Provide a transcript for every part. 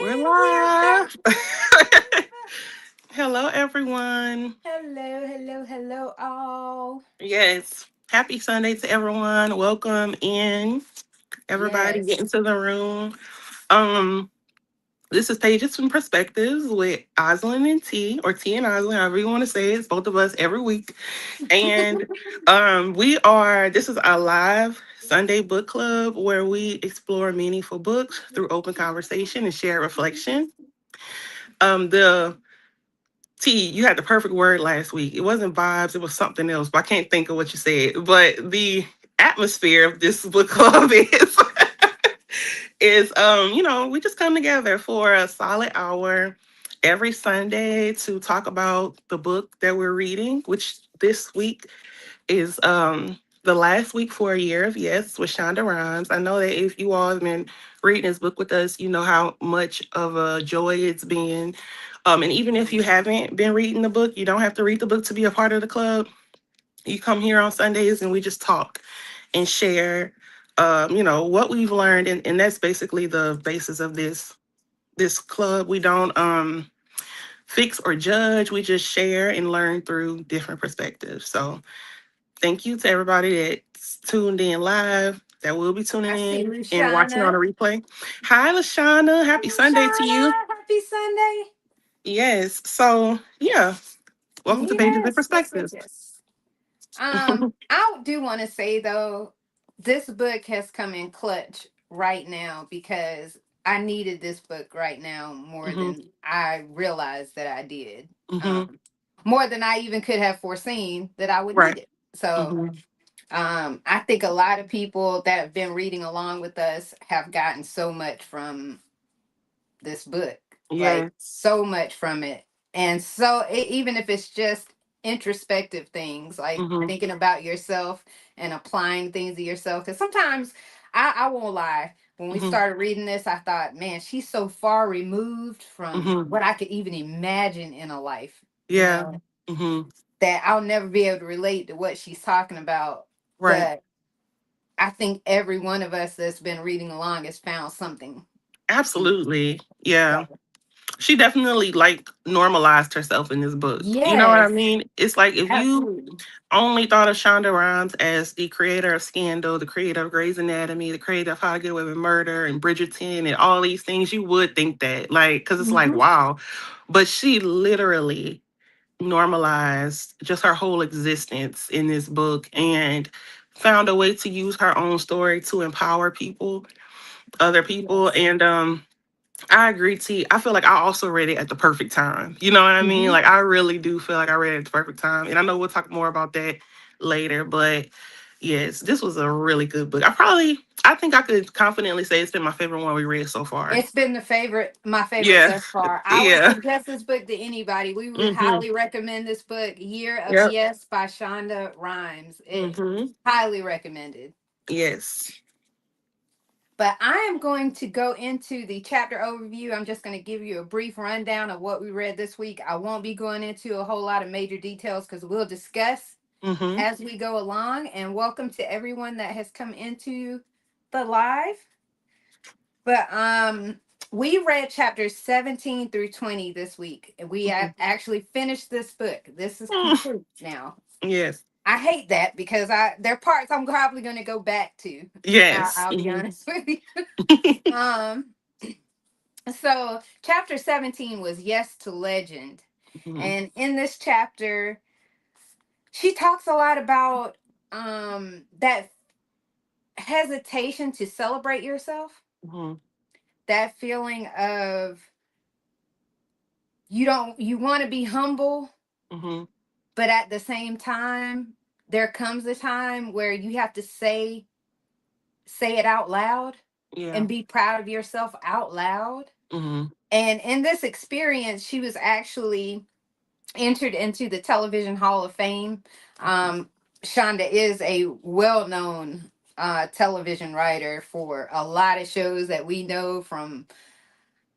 We're Yay, we're live. live. Hello, everyone. Hello, hello, hello, all. Yes. Happy Sunday to everyone. Welcome in. Everybody get Yes. into the room. Um, this is Pages from Perspectives with Oslin and T, or T and Oslin, however you want to say it. It's both of us every week. And this is our live Sunday book club where we explore meaningful books through open conversation and shared reflection. The T, you had the perfect word last week. It wasn't vibes, it was something else, but I can't think of what you said. But the atmosphere of this book club we just come together for a solid hour every Sunday to talk about the book that we're reading, which this week is the last week for a year of yes with Shonda Rhimes. I know that if you all have been reading this book with us, you know how much of a joy it's been. And even if you haven't been reading the book, you don't have to read the book to be a part of the club. You come here on Sundays and we just talk and share what we've learned, and that's basically the basis of this club. We don't fix or judge, we just share and learn through different perspectives. So thank you to everybody that's tuned in live, that will be tuning I see in and watching on Lushana. a replay. Hi, Lashana. Hi, Happy Sunday to you. Lushana. Happy Sunday. Yes. So, yeah. Welcome to Pages and Yes, yes, yes, Perspectives. yes. I do want to say though, this book has come in clutch right now because I needed this book right now more hmm than I realized that I did. hmm Um, More than I even could have foreseen that I would Right. need it. So hmm I think a lot of people that have been reading along with us have gotten so much from this book, like Yes. so much from it. And so, even if it's just introspective things, like hmm thinking about yourself and applying things to yourself, because sometimes I won't lie. When we hmm started reading this, I thought, man, she's so far removed from hmm what I could even imagine in a life, Yeah. hmm that I'll never be able to relate to what she's talking about. Right. But I think every one of us that's been reading along has found something. Absolutely. Yeah. So, She definitely like normalized herself in this book. You know what I yes, mean? It's like if you absolutely. only thought of Shonda Rhimes as the creator of Scandal, the creator of Grey's Anatomy, the creator of How to Get Away with Murder and Bridgerton and all these things, you would think that, like, because it's like, Hmm. wow. But she literally normalized just her whole existence in this book and found a way to use her own story to empower people, other people. Yes. And I agree, T. I feel like I also read it at the perfect time. You know what I mean? Hmm. Like I really do feel like I read it at the perfect time. And I know we'll talk more about that later, but yes, this was a really good book. I think I could confidently say it's been my favorite one we read so far. It's been my favorite Yeah. thus far. I would Yeah. suggest this book to anybody. We would Mhm. highly recommend this book, Year of Yep. Yes by Shonda Rhimes. It Mhm. highly recommended. Yes. But I am going to go into the chapter overview. I'm just going to give you a brief rundown of what we read this week. I won't be going into a whole lot of major details because we'll discuss Mhm. as we go along. And welcome to everyone that has come into the live. But we read chapters 17 through 20 this week. And we have Mhm. actually finished this book. This is Mm. complete now. Yes. I hate that because there are parts I'm probably going to go back to. Yes. I'll be Mhm. honest with you. Um, so chapter 17 was Yes to Legend. Mhm. And in this chapter, she talks a lot about that hesitation to celebrate yourself, Mhm. that feeling of you want to be humble, Mhm. but at the same time there comes a time where you have to say it out loud Yeah. and be proud of yourself out loud. Mhm. And in this experience, she was actually entered into the Television Hall of Fame. Um, Shonda is a well known television writer for a lot of shows that we know from,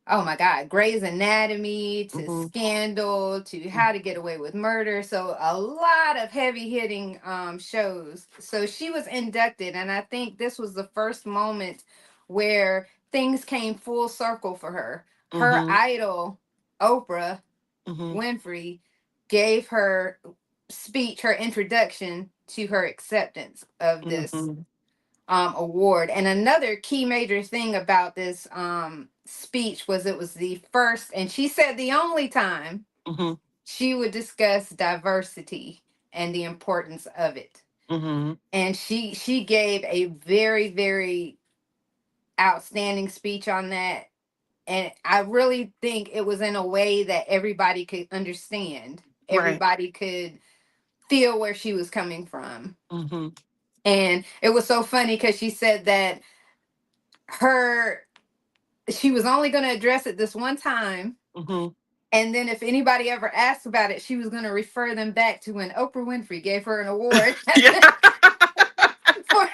oh my God, Grey's Anatomy to Mhm. Scandal to How to Get Away with Murder. So, a lot of heavy hitting shows. So, she was inducted, and I think this was the first moment where things came full circle for her. her Mhm. idol, Oprah Mhm. Winfrey, gave her speech, her introduction to her acceptance of this Mhm. award. And another key major thing about this speech was it was the first, and she said the only time Mhm. she would discuss diversity and the importance of it. Mhm. And she gave a very, very outstanding speech on that. And I really think it was in a way that everybody could understand. Right. Everybody could feel where she was coming from. Mhm. And it was so funny because she said that her she was only going to address it this one time, Mhm. and then if anybody ever asked about it, she was going to refer them back to when Oprah Winfrey gave her an award Yeah. for,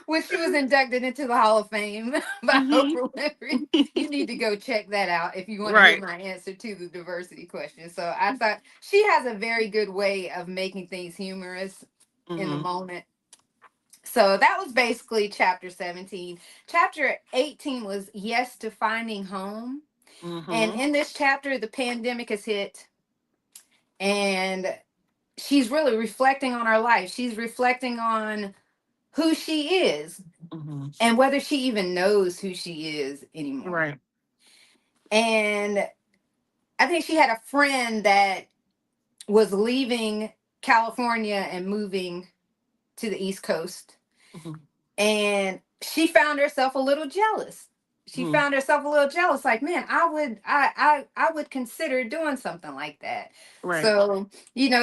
when she was inducted into the Hall of Fame by Mhm. Oprah Winfrey. You need to go check that out if you want to hear Right. my answer to the diversity question. So I thought she has a very good way of making things humorous in the Mhm. moment. So that was basically chapter 17. Chapter 18 was Yes to Finding Home. And Mhm. in this chapter, the pandemic has hit, and she's really reflecting on her life. She's reflecting on who she is Mhm. and whether she even knows who she is anymore. Right. And I think she had a friend that was leaving California and moving to the East Coast. Mhm. And she found herself a little jealous. She Mhm. found herself a little jealous, like, man, I would consider doing something like that. Right. So,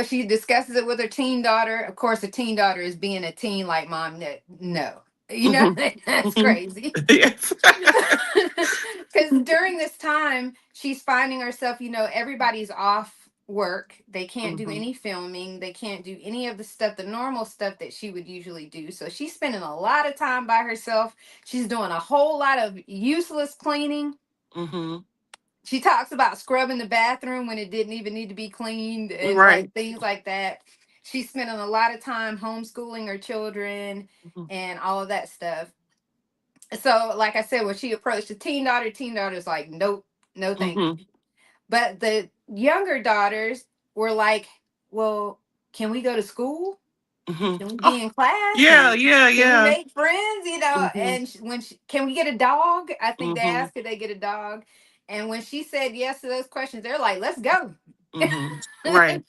she discusses it with her teen daughter. Of course, her teen daughter is being a teen like mom. No. Mhm. That's Mhm. crazy. Yes. Because during this time, she's finding herself, everybody's off work. They can't do Mhm. any filming. They can't do any of the stuff, the normal stuff that she would usually do. So she's spending a lot of time by herself. She's doing a whole lot of useless cleaning. Mhm. She talks about scrubbing the bathroom when it didn't even need to be cleaned and Right. like things like that. She's spending a lot of time homeschooling her children Mhm. and all of that stuff. So, like I said, when she approached the teen daughter's like, nope, no, thank you. Mhm. But the younger daughters were like, well, can we go to school? Mhm. Can we Oh, be in class? yeah, And yeah, can we yeah. make friends? Mhm. And can we get a dog? I think they Mhm. asked, could they get a dog? And when she said yes to those questions, they're like, let's go. Mhm. Right.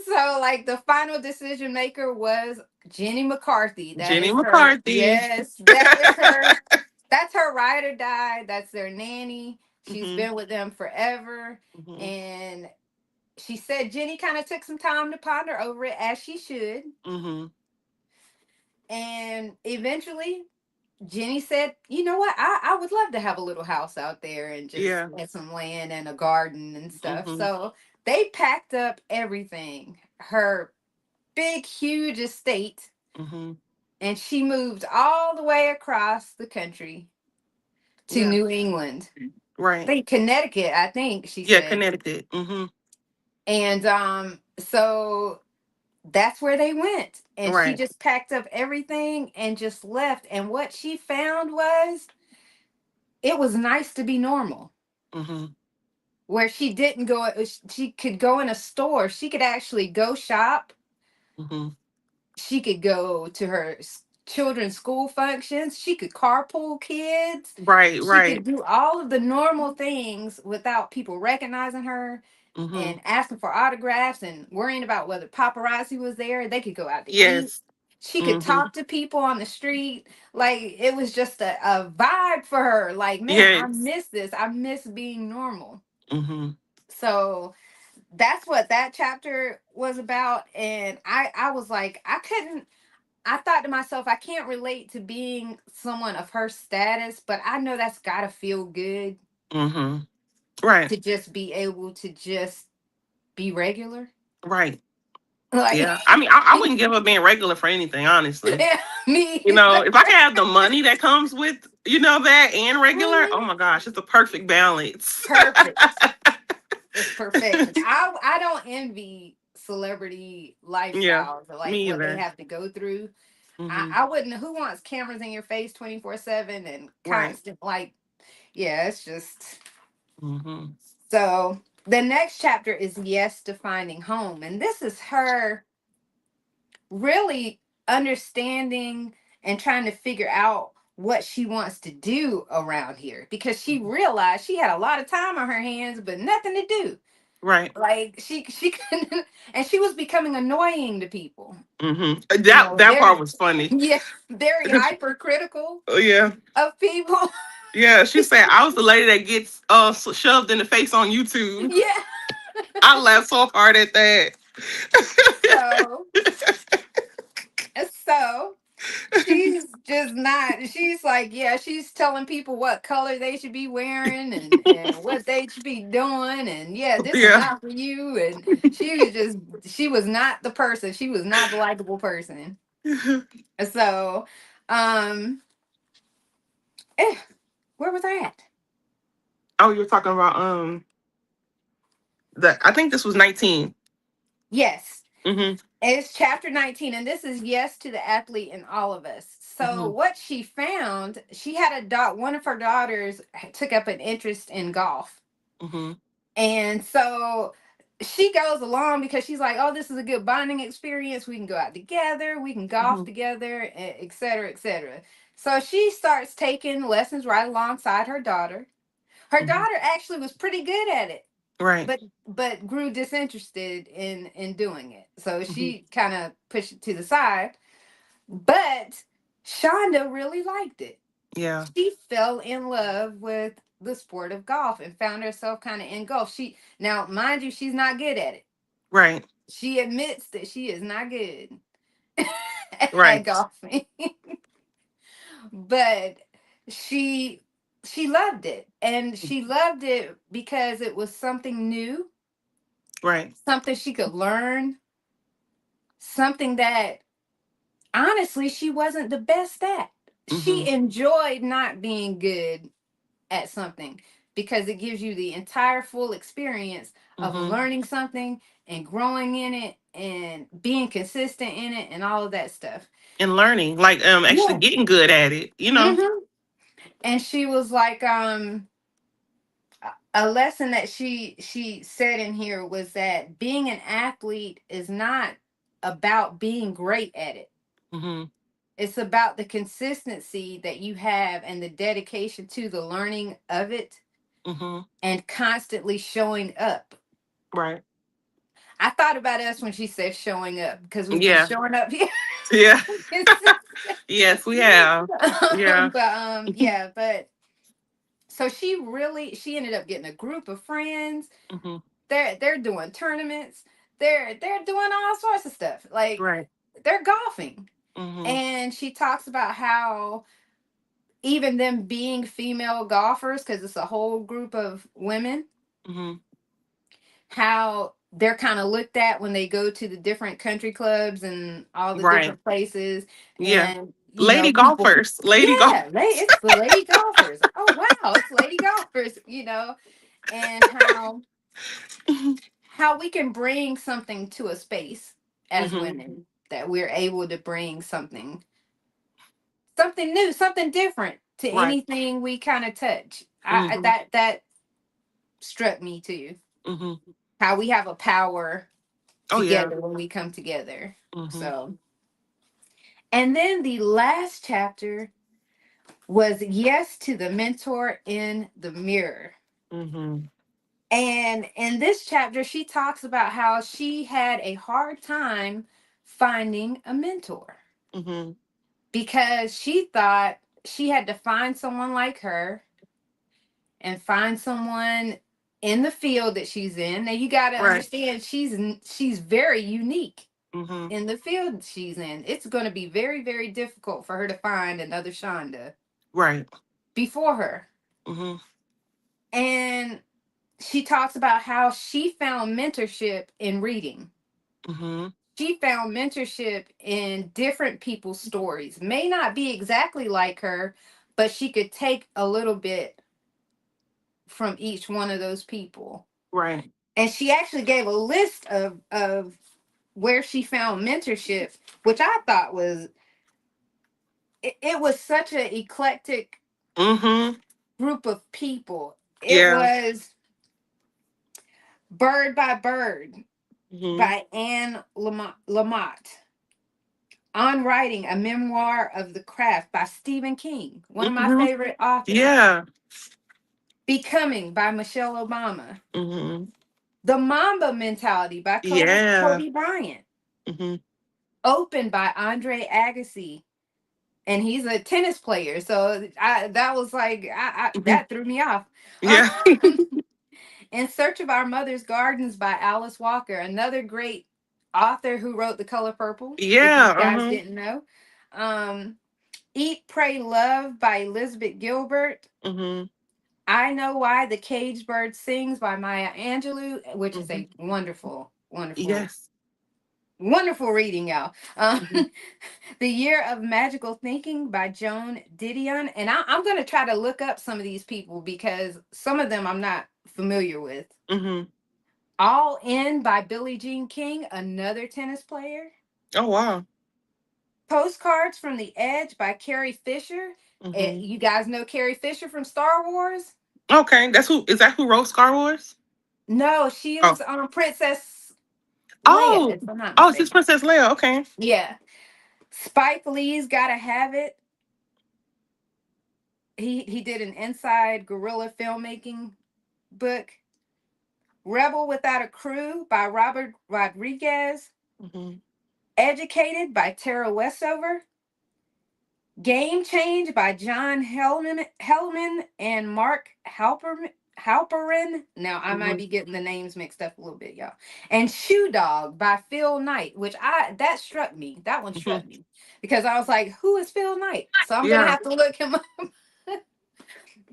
So, like, the final decision maker was Jenny McCarthy. That Jenny is her. McCarthy. Yes, that is her. That's her ride or die. That's their nanny. She's Mhm. been with them forever. Mhm. And she said Jenny kind of took some time to ponder over it, as she should. Mhm. And eventually, Jenny said, you know what? I would love to have a little house out there and just Yeah. have some land and a garden and stuff. Mhm. So they packed up everything, her big, huge estate, Mhm. and she moved all the way across the country to Yeah. New England. I Right. think Connecticut, I think she Yeah, said. Connecticut. Mhm. And so that's where they went. And she Right. just packed up everything and just left. And what she found was it was nice to be normal. Mhm. Where she didn't go, she could go in a store. She could actually go shop. Mhm. She could go to her children's school functions. She could carpool kids. Right, She right. could do all of the normal things without people recognizing her Mhm. and asking for autographs and worrying about whether paparazzi was there. They could go out to eat. Yes. She could Mhm. talk to people on the street. Like, it was just a vibe for her. Like, man, I Yes. miss this. I miss being normal. Mhm. So that's what that chapter was about. And I was like, I thought to myself, I can't relate to being someone of her status, but I know that's gotta feel good Mhm. Right. to just be able to just be regular. Right. Like, Yeah. I mean, I wouldn't give up being regular for anything, honestly. yeah, me You know, either. if I could have the money that comes with, that and regular, oh Mhm. my gosh, it's a perfect balance. Perfect. It's perfection. I don't envy celebrity Yeah. lifestyles or like Me what they either. have to go through. Mhm. I wouldn't. Who wants cameras in your face 24/7 and Right. constant like? Yeah, it's just Mm-hmm. so. The next chapter is Yes to Finding Home, and this is her really understanding and trying to figure out what she wants to do around here because she realized she had a lot of time on her hands but nothing to do. Right. Like she couldn't, and she was becoming annoying to people. Mm-hmm. You That know, that part very was funny. yeah, very hypercritical Oh yeah. of people. Yeah, she said I was the lady that gets shoved in the face on YouTube. Yeah. I laughed so hard at that. So so she's just not, she's like, yeah, she's telling people what color they should be wearing and what they should be doing, and yeah, this is Yeah. not for you. And she was just, she was not the person, she was not the likable person. So um eh, where was I at? Oh, you were talking about the I think this was 19. Yes, Mm-hmm. it's chapter 19, and this is Yes to the Athlete in All of Us. So Mm-hmm. what she found, she had a one of her daughters took up an interest in golf. Mm-hmm. And so she goes along because she's like, oh, this is a good bonding experience. We can go out together, we can golf Mm-hmm. together, et cetera, et cetera. So she starts taking lessons right alongside her daughter. Her Mm-hmm. daughter actually was pretty good at it, Right. but grew disinterested in doing it. So Mm-hmm. she kind of pushed it to the side. But Shonda really liked it. Yeah. She fell in love with the sport of golf and found herself kind of in golf. She, now mind you, she's not good at it. Right. She admits that she is not good at Right. golfing. But she she loved it, and she loved it because it was something new, Right. something she could learn, something that honestly she wasn't the best at. Mm-hmm. She enjoyed not being good at something because it gives you the entire full experience of Mm-hmm. learning something and growing in it and being consistent in it and all of that stuff. And learning, like actually Yeah. getting good at it, you know. Hmm. And she was like, a lesson that she said in here was that being an athlete is not about being great at it. Mm-hmm. It's about the consistency that you have and the dedication to the learning of it Mm-hmm. and constantly showing up. Right. I thought about us when she said showing up because we've been Yeah. showing up here. Yeah. Consistent. Yes, we have. Yeah. Yeah, but so she ended up getting a group of friends. Mm-hmm. They're doing tournaments. They're doing all sorts of stuff. Like Right. they're golfing. Mm-hmm. And she talks about how even them being female golfers, because it's a whole group of women, Mm-hmm. how they're kind of looked at when they go to the different country clubs and all the Right. different places. Yeah. And you know, Lady people, golfers. Lady golf. yeah, it's the lady golfers. Oh wow, it's lady golfers, you know. And how we can bring something to a space as Mm-hmm. women, that we're able to bring something new, something different to Right. anything we kind of touch. Mm-hmm. That struck me too. Mm-hmm. How we have a power Oh yeah. together when we come together. Mm-hmm. So, and then the last chapter was Yes to the Mentor in the Mirror. Mm-hmm. And in this chapter, she talks about how she had a hard time finding a mentor Mm-hmm. because she thought she had to find someone like her and find someone in the field that she's in. Now you got to Right. understand she's very unique Mm-hmm. in the field she's in. It's going to be very, very difficult for her to find another Shonda Right. before her. Mm-hmm. And she talks about how she found mentorship in reading. Mm-hmm. She found mentorship in different people's stories. May not be exactly like her, but she could take a little bit from each one of those people. Right. And she actually gave a list of where she found mentorship, which I thought was, it was such an eclectic Mm-hmm. group of people. It Yeah. was Bird by Bird Mhm. by Anne Lamott. On Writing, a memoir of the craft by Stephen King, one of my Mhm. favorite authors. Yeah. Becoming by Michelle Obama. Mhm. The Mamba Mentality by Yeah. Kobe Bryant. Mhm. Open by Andre Agassi. And he's a tennis player. So that was like, Mhm. that threw me off. Yeah. In Search of Our Mother's Gardens by Alice Walker, another great author who wrote The Color Purple, if you Yeah. guys Uh-huh. didn't know. Um, Eat, Pray, Love by Elizabeth Gilbert. Mhm. I Know Why the Caged Bird Sings by Maya Angelou, which is Mhm. a wonderful, wonderful, Yes. wonderful reading, y'all. Mhm. The Year of Magical Thinking by Joan Didion. And I'm going to try to look up some of these people because some of them I'm not familiar with. Mhm. All In by Billie Jean King, another tennis player. Oh wow. Postcards from the Edge by Carrie Fisher. Mhm. You guys know Carrie Fisher from Star Wars? Okay, that's who is that who wrote Star Wars? No, she Oh. was Princess Leia, Oh. if I'm not Oh, she's mistaken. Princess Leia. Okay. Yeah. Spike Lee's Gotta Have It. He did an inside guerrilla filmmaking book. Rebel Without a Crew by Robert Rodriguez. Mhm. Educated by Tara Westover. Game Change by John Hellman and Mark Halperin. Now I might Mhm. be getting the names mixed up a little bit, y'all. And Shoe Dog by Phil Knight, which that struck me. That one Mhm. struck me because I was like, "Who is Phil Knight?" So I'm gonna Yeah. have to look him up.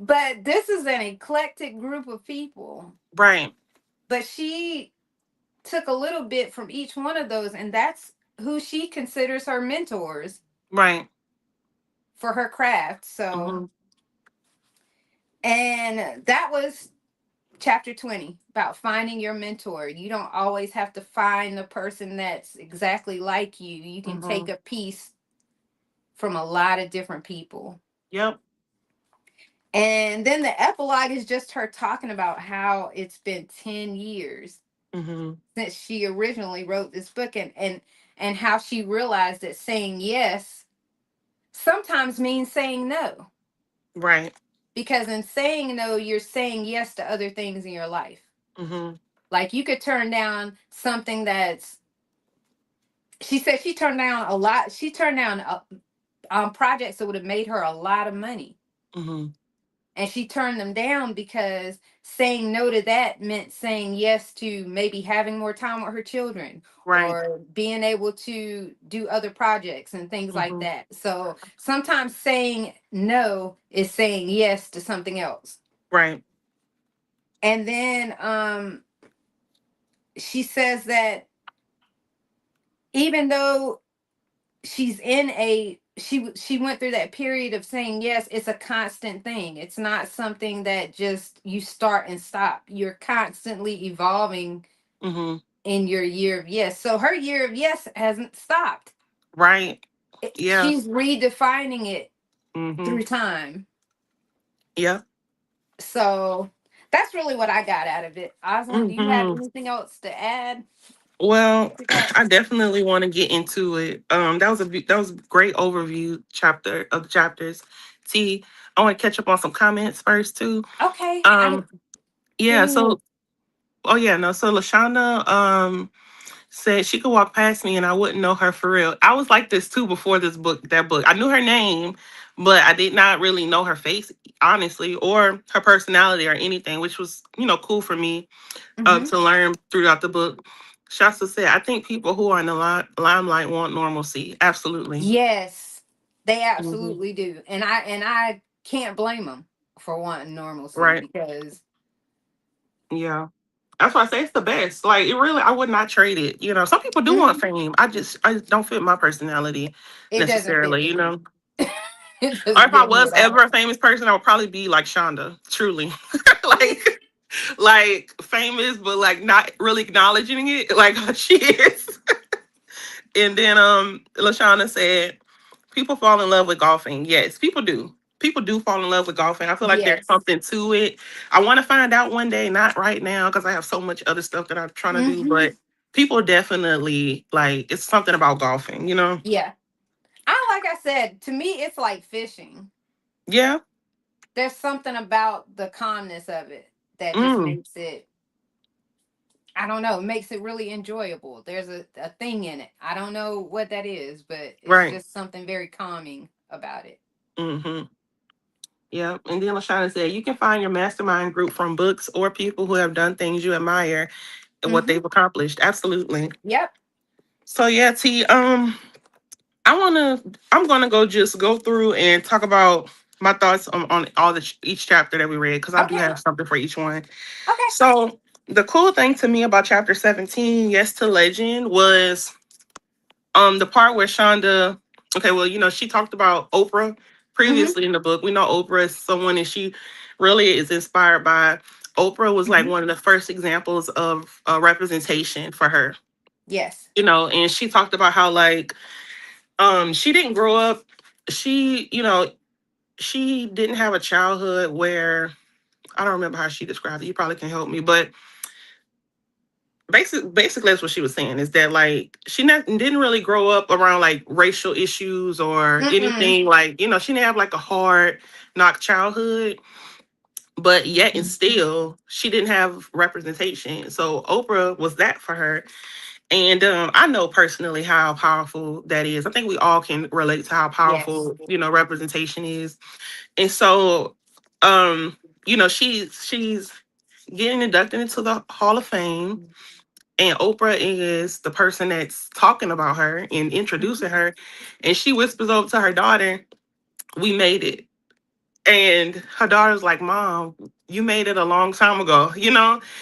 But this is an eclectic group of people. Right. But she took a little bit from each one of those, and that's who she considers her mentors Right. for her craft. So, Mhm. and that was chapter 20 about finding your mentor. You don't always have to find the person that's exactly like you. You can take Mhm. a piece from a lot of different people. Yep. And then the epilogue is just her talking about how it's been 10 years Mhm. since she originally wrote this book, and how she realized that saying yes sometimes means saying no, Right. because in saying no you're saying yes to other things in your life. Mhm. Like you could turn down something that's, she said she turned down a lot, she turned down projects that would have made her a lot of money, Mhm. and she turned them down because saying no to that meant saying yes to maybe having more time with her children Right. or being able to do other projects and things like Mhm. that. So sometimes saying no is saying yes to something else. Right. And then she says that even though she's in a she went through that period of saying yes, it's a constant thing. It's not something that just you start and stop. You're constantly evolving Mhm. in your year of yes. So her year of yes hasn't stopped. Right. Yeah. She's redefining it Mhm. through time. Yeah. So that's really what I got out of it. Oswald, do you have Mhm. anything else to add? Well, What you got? I definitely want to get into it. That was a great overview chapter of the chapters. T, I want to catch up on some comments first too. Okay, I Um, give yeah. me So, more. oh yeah, no. So Lashonda, said she could walk past me and I wouldn't know her for real. I was like this too before this book. That book, I knew her name, but I did not really know her face, honestly, or her personality or anything, which was cool for me Hmm. to learn throughout the book. Shasta said, I think people who are in the limelight want normalcy. Absolutely. Yes, they Hmm. absolutely do, and I can't blame them for wanting normalcy Right. because Yeah. That's why I say it's the best. Like it really, I would not trade it. Some people do want mhm, fame. I just don't fit my personality it doesn't fit necessarily. me. It Or doesn't if I fit me was at ever all. a famous person, I would probably be like Shonda. Truly, like famous, but like not really acknowledging it like how she is. And then Lashana said, people fall in love with golfing. Yes, people do. people do fall in love with golfing. I feel like there's Yes. something to it. I want to find out one day, not right now because I have so much other stuff that I'm trying to do, Hmm. but people definitely like it's something about golfing, you know? Yeah. Like I said, to me, it's like fishing. Yeah. There's something about the calmness of it that just Mm, makes it, I don't know, makes it really enjoyable. There's a thing in it. I don't know what that is, but it's right. just something very calming about it. Mm-hmm. Yeah. And then LaShawna said, you can find your mastermind group from books or people who have done things you admire and what Hmm. they've accomplished. Absolutely. Yep. So yeah, T, I'm gonna go just go through and talk about my thoughts on all the each chapter that we read because I do Okay. have something for each one. Okay. So the cool thing to me about chapter 17, Yes to Legend, was the part where Shonda, okay, well, she talked about Oprah Hmm. previously in the book. We know Oprah is someone that she really is inspired by. Oprah was like Hmm. one of the first examples of representation for her, Yes. and she talked about how like she didn't grow up, she, she didn't have a childhood where I don't remember how she described it. You probably can help me, but basically that's what she was saying is that like she didn't really grow up around like racial issues or Mm-mm. anything like she didn't have like a hard knock childhood, but yet and still she didn't have representation. So Oprah was that for her. And I know personally how powerful that is. I think we all can relate to how Yes. powerful representation is. And so she's getting inducted into the Hall of Fame, and Oprah is the person that's talking about her and introducing her. And she whispers over to her daughter, "We made it." And her daughter's like, "Mom, you made it a long time ago,"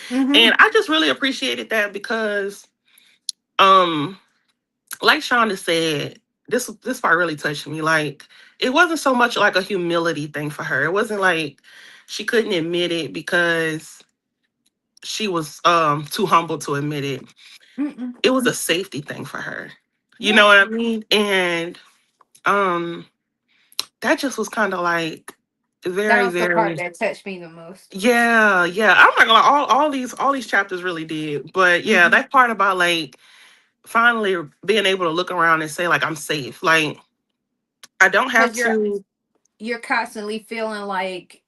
Hmm. And I just really appreciated that because, um, like Shonda said, this part really touched me. Like, it wasn't so much like a humility thing for her. It wasn't like she couldn't admit it because she was too humble to admit it. Mm-mm. It was a safety thing for her. You know Yeah. what I mean? And um that just was kind of like That very, was the part very, that touched me the most. yeah, yeah. I'm not gonna lie, all these chapters really did. But yeah, Hmm. that part about like finally being able to look around and say, like, I'm safe. Like I don't have Because to, you're constantly feeling like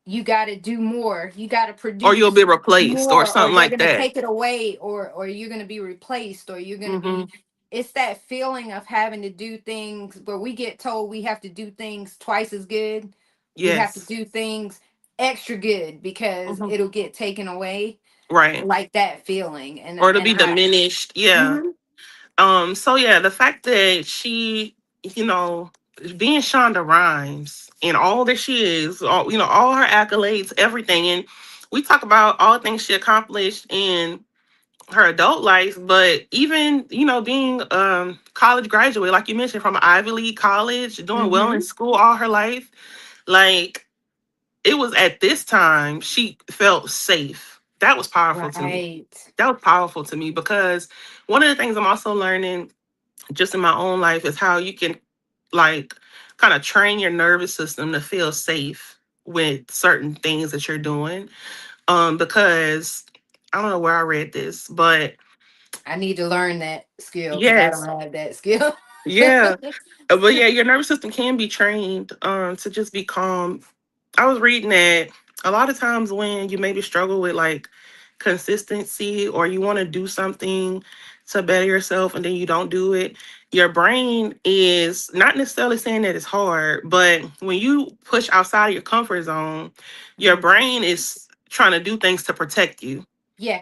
you got to do more, you got to or you'll produce be replaced or more, or something they're like going to that. take it away, or you're going to be replaced, or you're going to Hmm. be, it's that feeling of having to do things where we get told we have to do things twice as good. We have to Yes. do things extra good because Hmm. it'll get taken away, Right. like that feeling. Or to And be I, diminished. Yeah. hmm, So yeah, the fact that she, you know, being Shonda Rhimes and all that she is, all her accolades, everything, and we talk about all the things she accomplished in her adult life, but even being college graduate, like you mentioned, from an Ivy League college, doing well in hmm, school all her life, like it was at this time she felt safe. That was powerful to me. right. That was powerful to me because one of the things I'm also learning just in my own life is how you can like kind of train your nervous system to feel safe with certain things that you're doing. Because I don't know where I read this, but I need to learn that skill because I yes, don't have that skill. yeah. But yeah, your nervous system can be trained to just be calm. I was reading that a lot of times when you maybe struggle with like consistency or you want to do something to better yourself and then you don't do it, your brain is not necessarily saying that it's hard, but when you push outside of your comfort zone, your Mhm. brain is trying to do things to protect you.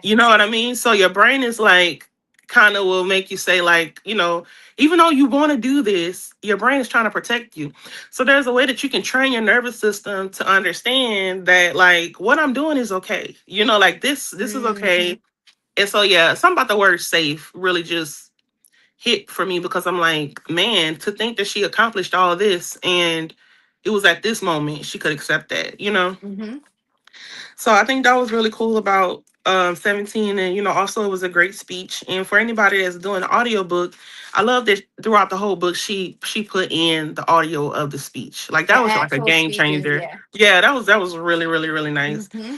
You Yes. know what I mean? So your brain is like kind of will make you say like, even though you want to do this, your brain is trying to protect you. So there's a way that you can train your nervous system to understand that like what I'm doing is okay. Like this is Hmm. okay. And so yeah, something about the word safe really just hit for me because I'm like, man, to think that she accomplished all this and it was at this moment she could accept that. Hmm. So I think that was really cool about 17, and also it was a great speech. And for anybody that's doing the audiobook, I love that throughout the whole book she put in the audio of the speech. Like The that was like a actual game speeches, changer. yeah. Yeah, that was really really really nice. Hmm.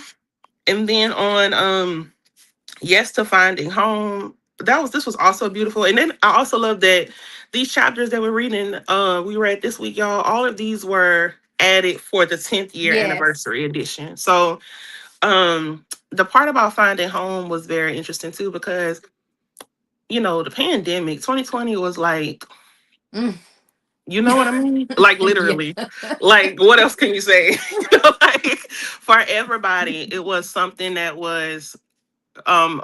And then on Yes to Finding Home, this was also beautiful. And then I also love that these chapters that we're reading, we read this week, y'all, all of these were added for the 10th year Yes. anniversary edition. So the part about finding home was very interesting too, because the pandemic 2020 was like, Mm. you know what I mean, like Yeah. literally, like what else can you say? Like for everybody it was something that was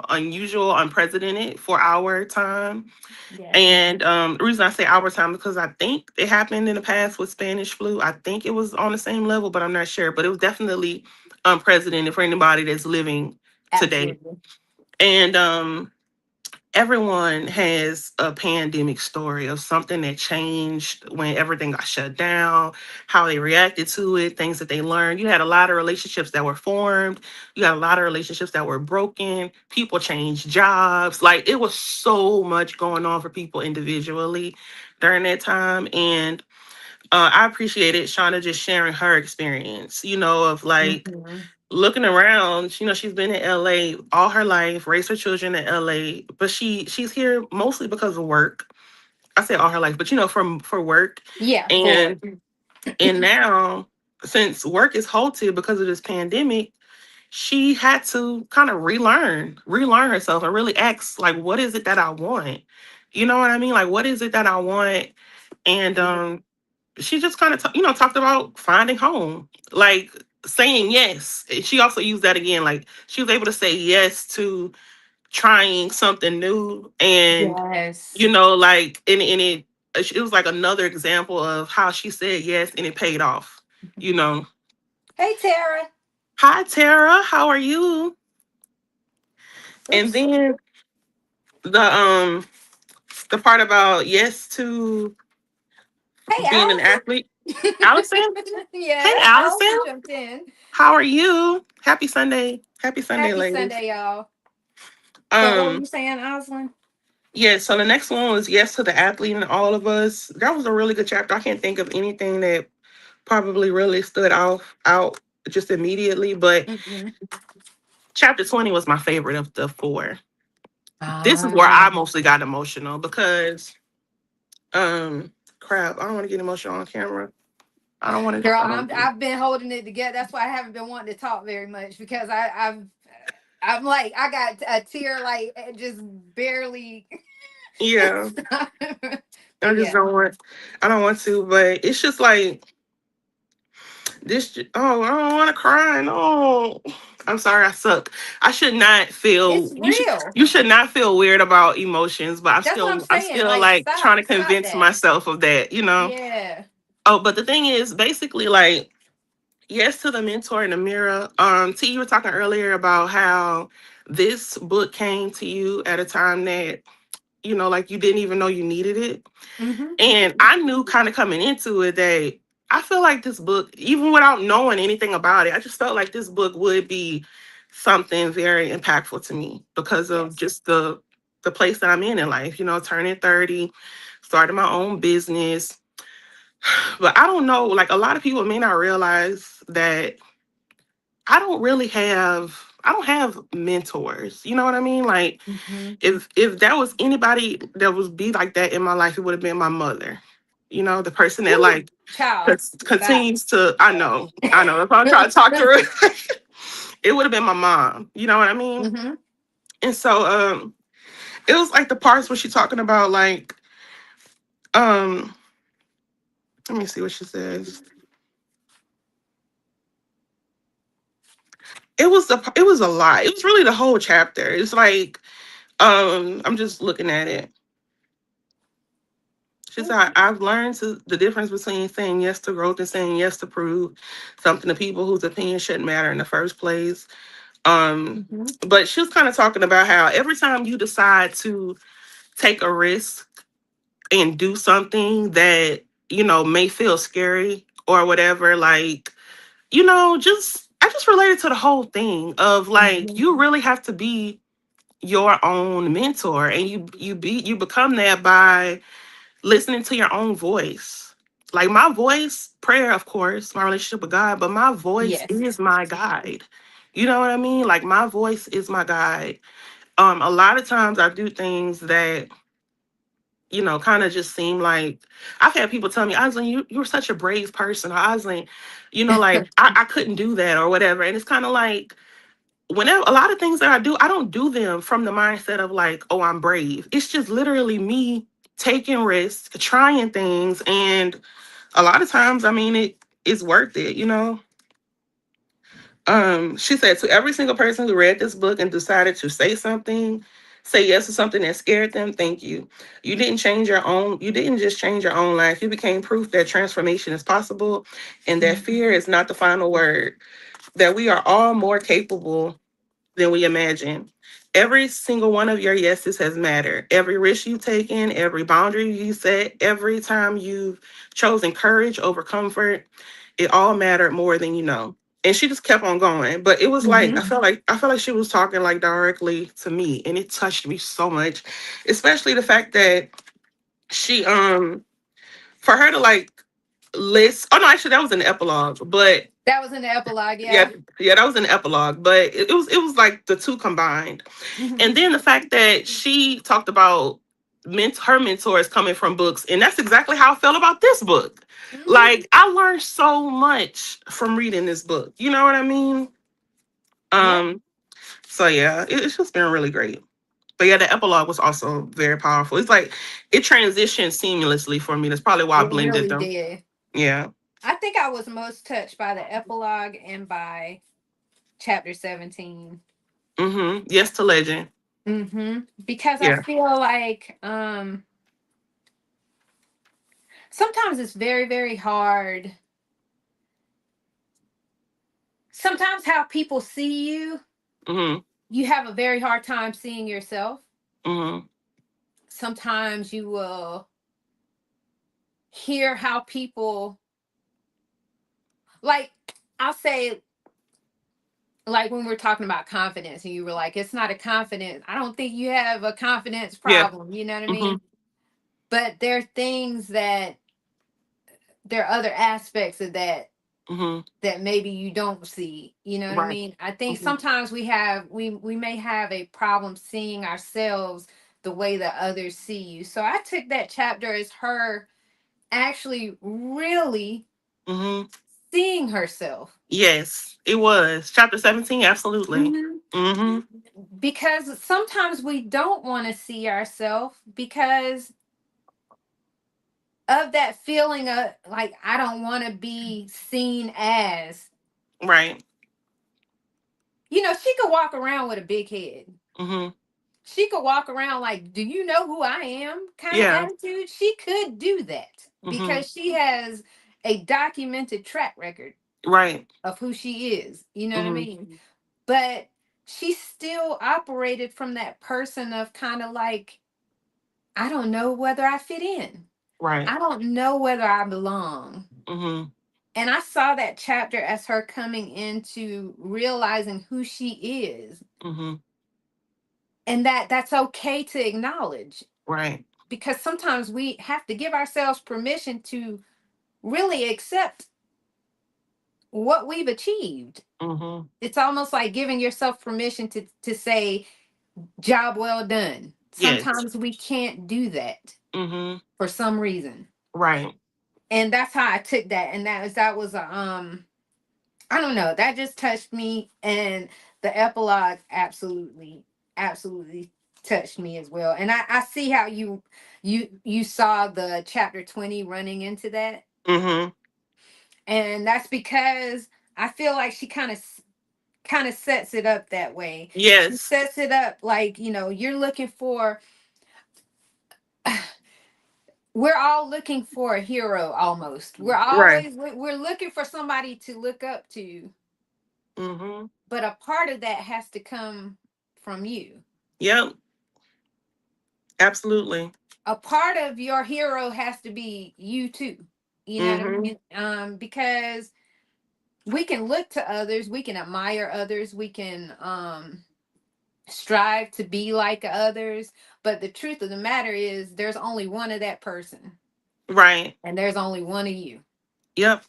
unusual, unprecedented for our time. Yes. And the reason I say our time is because I think it happened in the past with Spanish flu. I think it was on the same level, but I'm not sure. But it was definitely unprecedented for anybody that's living today. Absolutely. And everyone has a pandemic story of something that changed when everything got shut down, how they reacted to it, things that they learned. You had a lot of relationships that were formed, you had a lot of relationships that were broken, people changed jobs. Like it was so much going on for people individually during that time. And I appreciated Shauna just sharing her experience, of like Hmm. looking around. She's been in LA all her life, raised her children in LA, but she's here mostly because of work. I say all her life, but from for work. Yeah, for And work. and now, since work is halted because of this pandemic, she had to kind of relearn herself and really ask, like, what is it that I want? You know what I mean? Like, what is it that I want? And she just kind of talked about finding home, like saying yes. She also used that again, like she was able to say yes to trying something new. And Yes. like it was like another example of how she said yes and it paid off you know Hey, Tara. Hi Tara, how are you? And Oops. then the part about yes to Hey, being an athlete. Allison, Allison. hey Yeah, Allison Allison, jumped in. how are you? Happy Sunday, Happy ladies. Sunday, y'all. So, what were um you saying, Allison? yeah, so the next one was yes to the athlete and all of us. That was a really good chapter. I can't think of anything that probably really stood out just immediately, but Hmm. chapter 20 was my favorite of the four. This is where Ah, I mostly got emotional because crap, I don't want to get emotional on camera. I don't want to girl, I don't want I've been holding it together. That's why I haven't been wanting to talk very much because I'm like I got a tear like just barely. yeah, Stop. I But just yeah, I don't want to, but it's just like oh, I don't want to cry. No, I'm sorry, I suck. I should not it's feel real. you should not feel weird about emotions, but That's what I'm I'm saying. still Like like trying to stop convince that. myself of that. Yeah. Oh, but the thing is basically like yes to the mentor in the mirror. T, you were talking earlier about how this book came to you at a time that like you didn't even know you needed it. Hmm. And I knew kind of coming into it that I feel like this book, even without knowing anything about it, I just felt like this book would be something very impactful to me because of Yes. just the place that I'm in life, turning 30, starting my own business. But I don't know, like a lot of people may not realize that I don't have mentors. You know what I mean? Like Hmm. if that was anybody that was be like that in my life, it would have been my mother. The person that Ooh, like child, stop. continues to I know. If I'm trying to talk to her, it would have been my mom. You know what I mean? Hmm. And so it was like the parts where she's talking about like um let me see what she says. It was a lot. It was really the whole chapter. It's like I'm just looking at it. She said, I've learned the difference between saying yes to growth and saying yes to prove something to people whose opinion shouldn't matter in the first place. Hmm. But she was kind of talking about how every time you decide to take a risk and do something that, may feel scary or whatever, like, just I just related to the whole thing of like Mhm. you really have to be your own mentor, and you become that by listening to your own voice. Like my voice, prayer, of course, my relationship with God, but my voice Yes. is my guide. You know what I mean? Like my voice is my guide. A lot of times I do things that, kind of just seem like I've had people tell me, Oslin, you're such a brave person, or Oslin, like I couldn't do that or whatever. And it's kind of like whenever a lot of things that I don't do them from the mindset of like, oh, I'm brave. It's just literally me taking risks, trying things, and a lot of times, I mean, it is worth it. She said to every single person who read this book and decided to say yes to something that scared them, thank you. You didn't just change your own life. You became proof that transformation is possible and that fear is not the final word. That we are all more capable than we imagine. Every single one of your yeses has mattered. Every risk you've taken, every boundary you set, every time you've chosen courage over comfort, it all mattered more than you know. And she just kept on going. But it was like Mhm. I felt like she was talking like directly to me, and it touched me so much. Especially the fact that she for her to like list, oh no, actually that was an epilogue, but That was in the epilogue, yeah, yeah. yeah, that was an epilogue, but it was like the two combined. Mhm. And then the fact that she talked about her mentors coming from books, and that's exactly how I felt about this book. Mhm. Like I learned so much from reading this book. You know what I mean? Yeah, Um, so yeah, it's just been really great. But yeah, the epilogue was also very powerful. It's like it transitioned seamlessly for me. That's probably why I it blended really them. did. Yeah. I think I was most touched by the epilogue and by chapter 17. Yes to legend. Because I Yeah. feel like sometimes it's very, very hard. Sometimes how people see you, Mm-hmm. you have a very hard time seeing yourself. Mm-hmm. Sometimes you will hear how people, like, I'll say, like when we're talking about confidence, and you were like, it's not a confidence. I don't think you have a confidence Yeah. problem. You know what I Mm-hmm. mean? But there are things that, there are other aspects of that Mm-hmm. that maybe you don't see. You know what I Right. mean? I think Mm-hmm. sometimes we may have a problem seeing ourselves the way that others see you. So I took that chapter as her actually really Mm-hmm. seeing herself. Yes, it was. Chapter 17, absolutely. Mhm. Mm-hmm. Because sometimes we don't want to see ourselves because of that feeling of like, I don't want to be seen as, Right. she could walk around with a big head. Mm-hmm. She could walk around like, do you know who I am, kind of Yeah. attitude. She could do that Mm-hmm. because she has a documented track record Right. of who she is. You know what I Mm-hmm. mean? But she still operated from that person of kind of like, I don't know whether I fit in. Right. I don't know whether I belong. Mm-hmm. And I saw that chapter as her coming into realizing who she is, Mm-hmm. and that's okay to acknowledge, Right. because sometimes we have to give ourselves permission to really accept what we've achieved. Mm-hmm. It's almost like giving yourself permission to say job well done. Yes. Sometimes we can't do that Mm-hmm. for some reason. Right. And that's how I took that, and that was a I don't know, that just touched me, and the epilogue absolutely, absolutely touched me as well. And I see how you saw the chapter 20 running into that. Mm-hmm. And that's because I feel like she kind of sets it up that way. She Yes. sets it up like, you're looking for, we're all looking for a hero almost. Right. We're looking for somebody to look up to, Mm-hmm. but a part of that has to come from you. Yep. Absolutely. A part of your hero has to be you too. You know what I Mm-hmm. mean? Because we can look to others, we can admire others, we can strive to be like others, but the truth of the matter is there's only one of that person Right. and there's only one of you. Yep.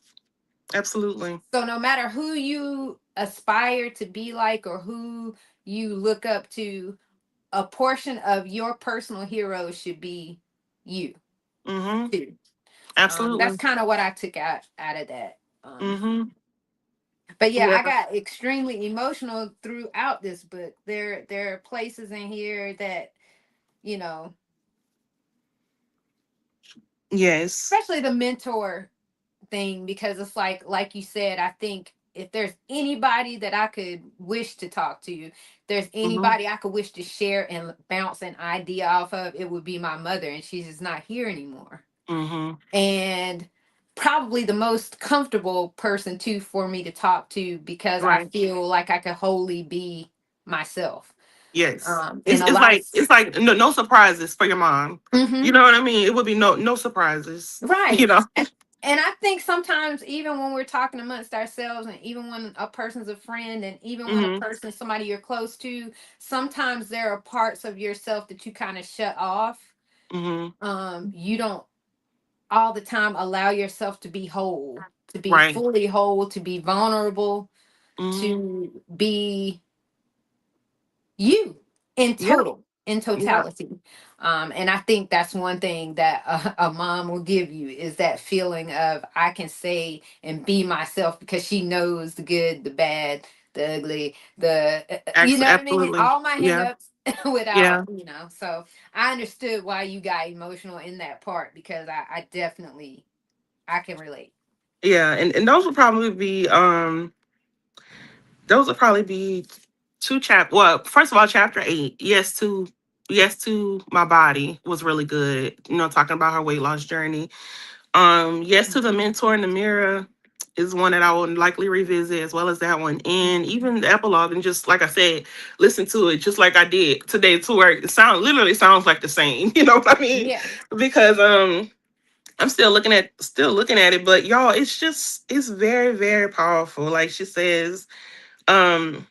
Absolutely. So no matter who you aspire to be like or who you look up to, a portion of your personal hero should be you Mm-hmm. too. That's Absolutely. kind of what I took out of that. Mm-hmm. But yeah, Yeah. I got extremely emotional throughout this book. There are places in here that, you know, Yes. especially the mentor thing, because it's like you said, I think if there's anybody that I could wish to talk to, if there's Mm-hmm. anybody I could wish to share and bounce an idea off of, it would be my mother, and she's just not here anymore. Mm-hmm. And probably the most comfortable person too for me to talk to, because I Right. feel like I could wholly be myself. Yes. In It's a it's lot of like it's like no surprises for your mom. You Mhm. know what I mean? It would be no surprises. Right. You know. And I think sometimes even when we're talking amongst ourselves, and even when a person's a friend, and even when a Mm-hmm. person's somebody you're close to, sometimes there are parts of yourself that you kind of shut off. Mm-hmm. You don't all the time allow yourself to be whole, to be Right. fully whole, to be vulnerable, Mm-hmm. to be you in Yep. total, in Yep. totality. And I think that's one thing that a mom will give you, is that feeling of, I can say and be myself, because she knows the good, the bad, the ugly, the you know what I mean, Absolutely. all my Yeah. hangups without, Yeah. so I understood why you got emotional in that part, because I definitely, I can relate. Yeah. And those would probably be two well, first of all, chapter 8, yes to my body was really good. Talking about her weight loss journey. Yes to the mentor in the mirror is one that I will likely revisit, as well as that one. And Mhm. even the epilogue, and just like I said, listen to it just like I did today to work. It literally sounds like the same. You know what I mean? Yeah. Because I'm still looking at it, but y'all, it's very, very powerful. Like she says, um,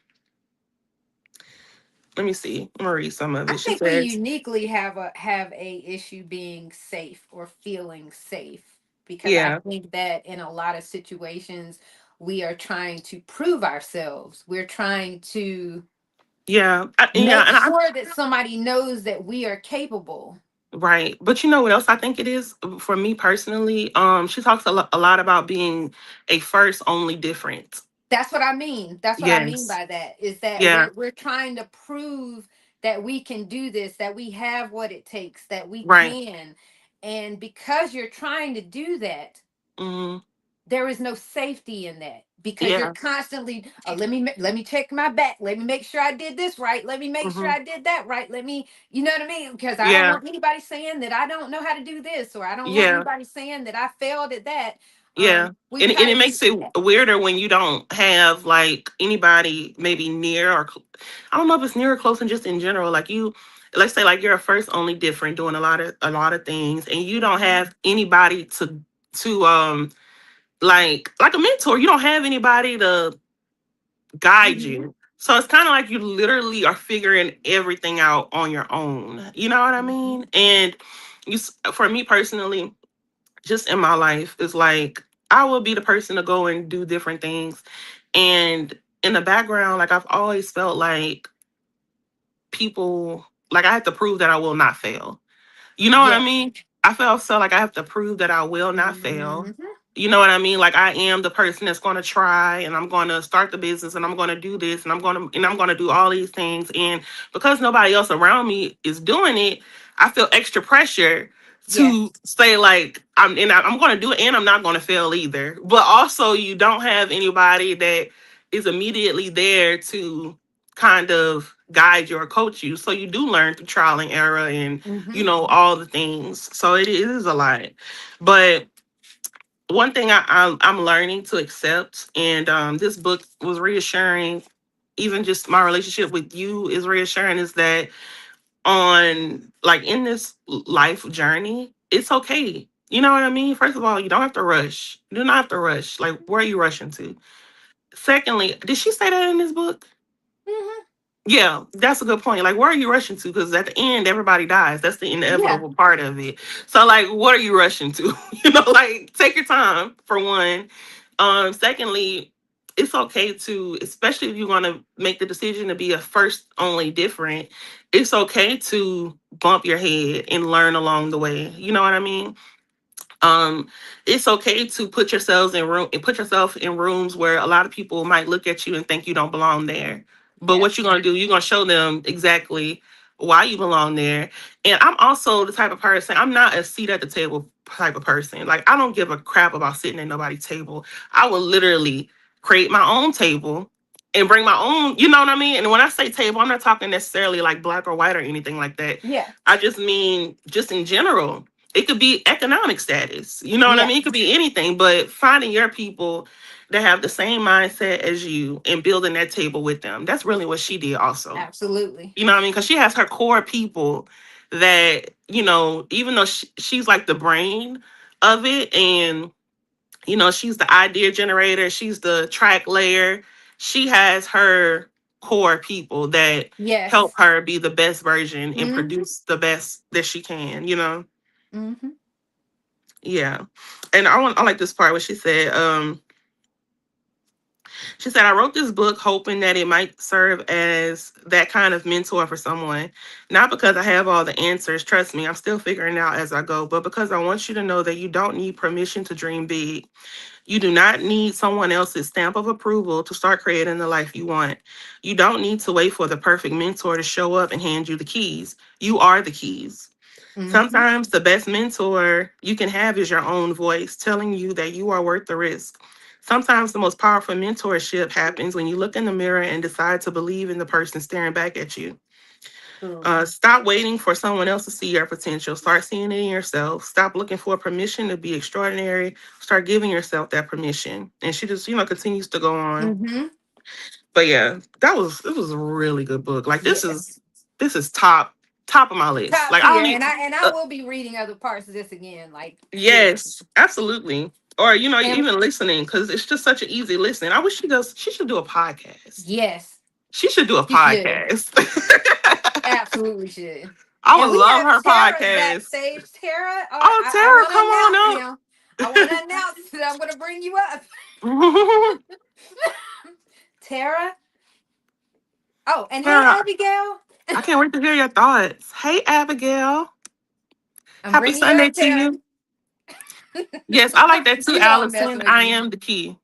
let me see. I'm gonna read some of I it. She think we says, uniquely have a issue being safe or feeling safe, because I yeah, think that in a lot of situations we are trying to prove ourselves. We're trying to yeah, make and I sure that somebody knows that we are capable. right. But you know what else I think it is for me personally? She talks a lot about being a first only different. That's what I mean. That's what I mean Yes. by that, is that Yeah. we're trying to prove that we can do this, that we have what it takes, that we Right. can. And because you're trying to do that, Hmm. there is no safety in that, because you're Yeah. constantly, let me check my back, let me make sure I did this right, let me make sure Hmm. I did that right, let me, you know what I mean, because I don't Yeah. want anybody saying that I don't know how to do this, or I don't want Yeah. anybody saying that I failed at that. Yeah. We And try it to do makes it that. weirder when you don't have like anybody maybe near or I don't know if it's near or close, and just in general, like let's say like you're a first only different doing a lot of things, and you don't Mhm. have anybody to like a mentor. You don't have anybody to guide Mhm. you. So it's kind of like you literally are figuring everything out on your own. You know what I Mhm. mean? And for me personally, just in my life, it's like I will be the person to go and do different things. And in the background, like I've always felt like people, like I have to prove that I will not fail. You know what I Yeah. mean? I felt so like I have to prove that I will not fail. Mhm. You know what I mean? Like I am the person that's going to try, and I'm going to start the business, and I'm going to do this, and I'm going to do all these things. And because nobody else around me is doing it, I feel extra pressure to Yes. say like I'm going to do it, and I'm not going to fail either. But also, you don't have anybody that is immediately there to kind of guide you or coach you. So you do learn through trial and error, and Mhm. all the things. So it is a lot. But one thing I'm learning to accept, and this book was reassuring, even just my relationship with you is reassuring, is that on like in this life journey, it's okay. You know what I mean? First of all, you don't have to rush. You do not have to rush. Like, where are you rushing to? Secondly, did she say that in this book? Hmm. Yeah, that's a good point. Like, where are you rushing to? Because at the end, everybody dies. That's the Yeah, inevitable part of it. So, like, what are you rushing to? Like, take your time for one. Secondly, it's okay to, especially if you want to make the decision to be a first only different. It's okay to bump your head and learn along the way. You know what I mean? um it's okay to put yourself in rooms where a lot of people might look at you and think you don't belong there, but yeah, what you're going to do, you're going to show them exactly why you belong there. And I'm also the type of person, I'm not a seat at the table type of person. Like, I don't give a crap about sitting at nobody's table. I will literally create my own table and bring my own, you know what I mean? And when I say table, I'm not talking necessarily like black or white or anything like that. yeah, I just mean just in general. It could be economic status. You know what I yeah. mean? It could be anything, but finding your people that have the same mindset as you and building that table with them. That's really what she did also. Absolutely. You know what I mean? Because she has her core people that, even though she's like the brain of it, and, she's the idea generator, she's the track layer, she has her core people that help Yes. her be the best version and Mm-hmm. produce the best that she can. Mm-hmm. Yeah. And I like this part where she said, I wrote this book hoping that it might serve as that kind of mentor for someone. Not because I have all the answers, trust me, I'm still figuring it out as I go, but because I want you to know that you don't need permission to dream big. You do not need someone else's stamp of approval to start creating the life you want. You don't need to wait for the perfect mentor to show up and hand you the keys. You are the keys. Mm-hmm. Sometimes the best mentor you can have is your own voice telling you that you are worth the risk. Sometimes the most powerful mentorship happens when you look in the mirror and decide to believe in the person staring back at you. True. Stop waiting for someone else to see your potential. Start seeing it in yourself. Stop looking for permission to be extraordinary. Start giving yourself that permission. And she just, continues to go on. Mm-hmm. But yeah, it was a really good book. Like, this Yes. is top of my list. Top Like, I tier. don't need. And I will be reading other parts of this again. Like, seriously. Yes, absolutely. Or, And even listening, because it's just such an easy listen. I wish she should do a podcast. yes, She should do a she should. podcast. Absolutely should. I And would we love have her Tara's podcast. backstage. Tara, Oh, I Tara, want to come announce on now. I want to announce that I'm going to bring you up. up. Tara. Oh, and hey, Tara, Abigail. I can't wait to hear your thoughts. Hey, Abigail. I'm Happy bringing you Sunday up, to Tara. you. Yes, I like that too, You know I'm messing Allison. with I you. am the key.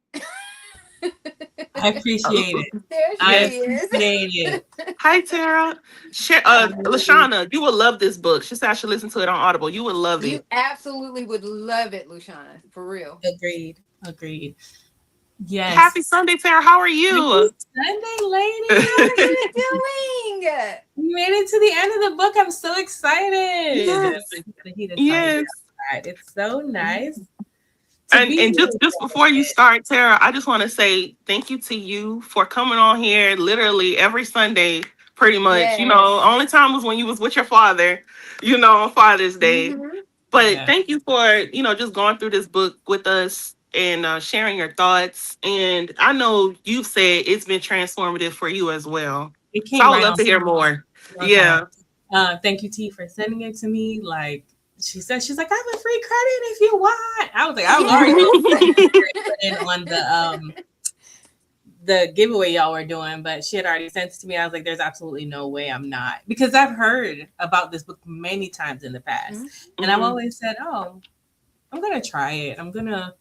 I appreciate it. There she I Yes. is. appreciate it. Hi, Tara. Lashana, you would love this book. She said I should listen to it on Audible. You would love You it. absolutely would love it, Lushana. For real. Agreed. Agreed. Happy Yes. Sunday, Tara. How are Happy you? Sunday, ladies. How are you doing? We made it to the end of the book. I'm so excited. Yes. The heat is finally Yes. outside. It's so nice to And be and here. just before you start, Tara, I just want to say thank you to you for coming on here literally every Sunday, pretty much. Yes. Only time was when you was with your father, on Father's Day. Mm-hmm. But Yeah. thank you for, just going through this book with us and sharing your thoughts. And I know you've said it's been transformative for you as well. It So I came would right love on. to hear more. Okay. Yeah. Thank you, T, for sending it to me. Like she said, she's like, I have a free credit if you want. I was like, I was already put in on the giveaway y'all were doing, but she had already sent it to me. I was like, there's absolutely no way I'm not, because I've heard about this book many times in the past. And I've always said, oh, I'm gonna try it. I'm gonna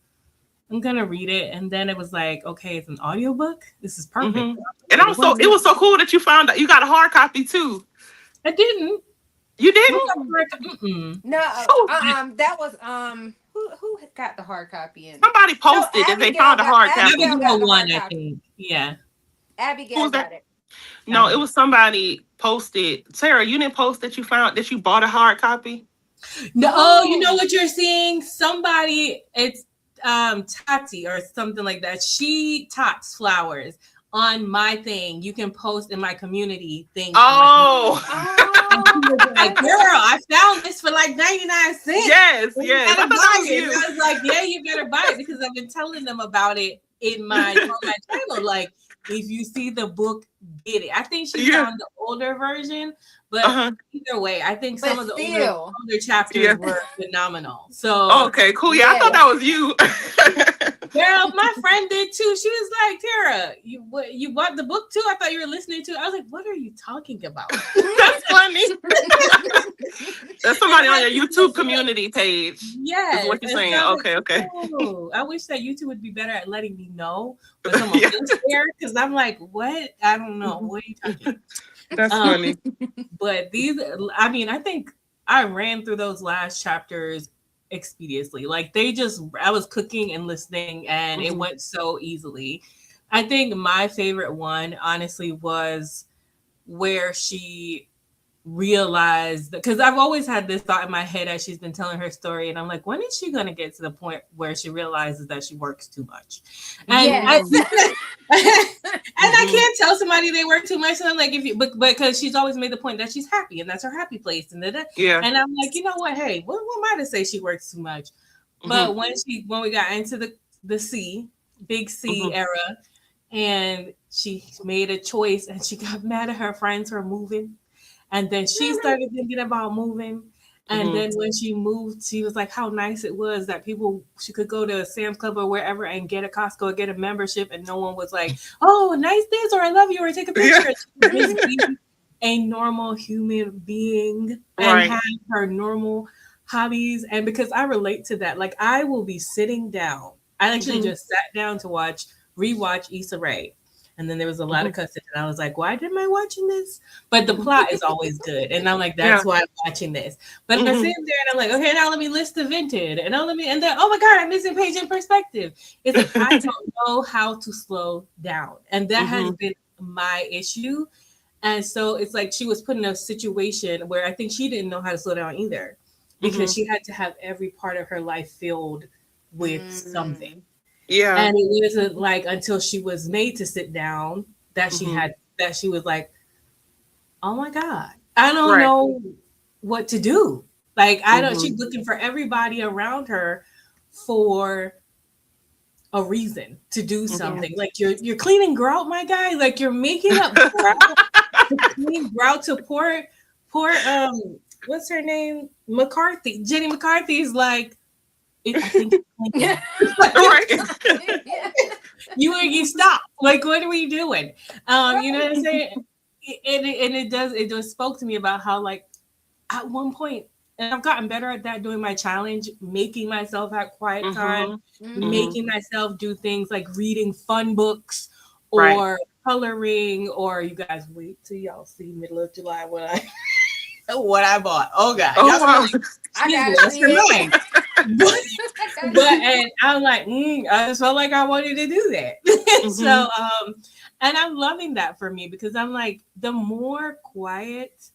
read it. And then it was like, okay, it's an audiobook. This is perfect. And also, it was so cool that you found out you got a hard copy too. I didn't. You didn't? No, Oh, that was who got the hard copy in? somebody posted that they found a hard copy. Abigail got the hard I copy. think. Yeah. Abigail got it. No, it was somebody posted. Sarah, you didn't post that you found that you bought a hard copy? No, oh, you know what you're seeing? Somebody, it's Tati or something like that. She tots flowers on my thing. You can post in my community thing. Oh. Like, girl, I found this for like 99 cents. Yes. I thought that was you. I was like, yeah, you better buy it because I've been telling them about it on my channel. Like, if you see the book, get it. I think she found the older version, but either way, I think some of the older chapters were phenomenal. So okay, cool. Yeah, I thought that was you. Girl, my friend did too. She was like, Tara, you bought the book too? I thought you were listening to it. I was like, what are you talking about? That's funny. That's somebody on your YouTube community page. Yes. Is what you're saying. Okay. Oh, I wish that YouTube would be better at letting me know when someone is there, because I'm like, what? I don't know. What are you talking about? That's funny. But I think I ran through those last chapters expeditiously. Like I was cooking and listening and it went so easily. I think my favorite one, honestly, was where she realized, because I've always had this thought in my head as she's been telling her story, and I'm like, when is she going to get to the point where she realizes that she works too much? And and I can't tell somebody they work too much, and I'm like, because she's always made the point that she's happy and that's her happy place, and and I'm like, you know what, hey, what am I to say she works too much? But when we got into the big C era, and she made a choice and she got mad at her friends for moving. And then she started thinking about moving. And then when she moved, she was like, how nice it was that she could go to Sam's Club or wherever and get a Costco or get a membership. And no one was like, oh, nice this, or I love you, or take a picture. Yeah. She was being a normal human being and have her normal hobbies. And because I relate to that, like I will be sitting down. I actually just sat down to rewatch Issa Rae. And then there was a lot of cussing, and I was like, why am I watching this? But the plot is always good. And I'm like, that's why I'm watching this. But I sit there and I'm like, okay, now let me list the vintage. And then, oh my God, I'm missing page in perspective. It's like, I don't know how to slow down. And that has been my issue. And so it's like she was put in a situation where I think she didn't know how to slow down either, because she had to have every part of her life filled with something. Yeah. And it wasn't like until she was made to sit down that she was like, oh my God, I don't know what to do. Like, she's looking for everybody around her for a reason to do something. Like you're cleaning grout, my guy. Like you're making up grout to clean grout to poor what's her name? McCarthy. Jenny McCarthy's like, I think you stop. Like, what are we doing? You know what I'm saying? It just spoke to me about how, like, at one point, and I've gotten better at that doing my challenge, making myself have quiet time, making myself do things like reading fun books or coloring, or you guys wait till y'all see middle of July when what I bought. Oh God. I got it. But and I'm like, I just felt like I wanted to do that. So and I'm loving that for me, because I'm like, the more quiet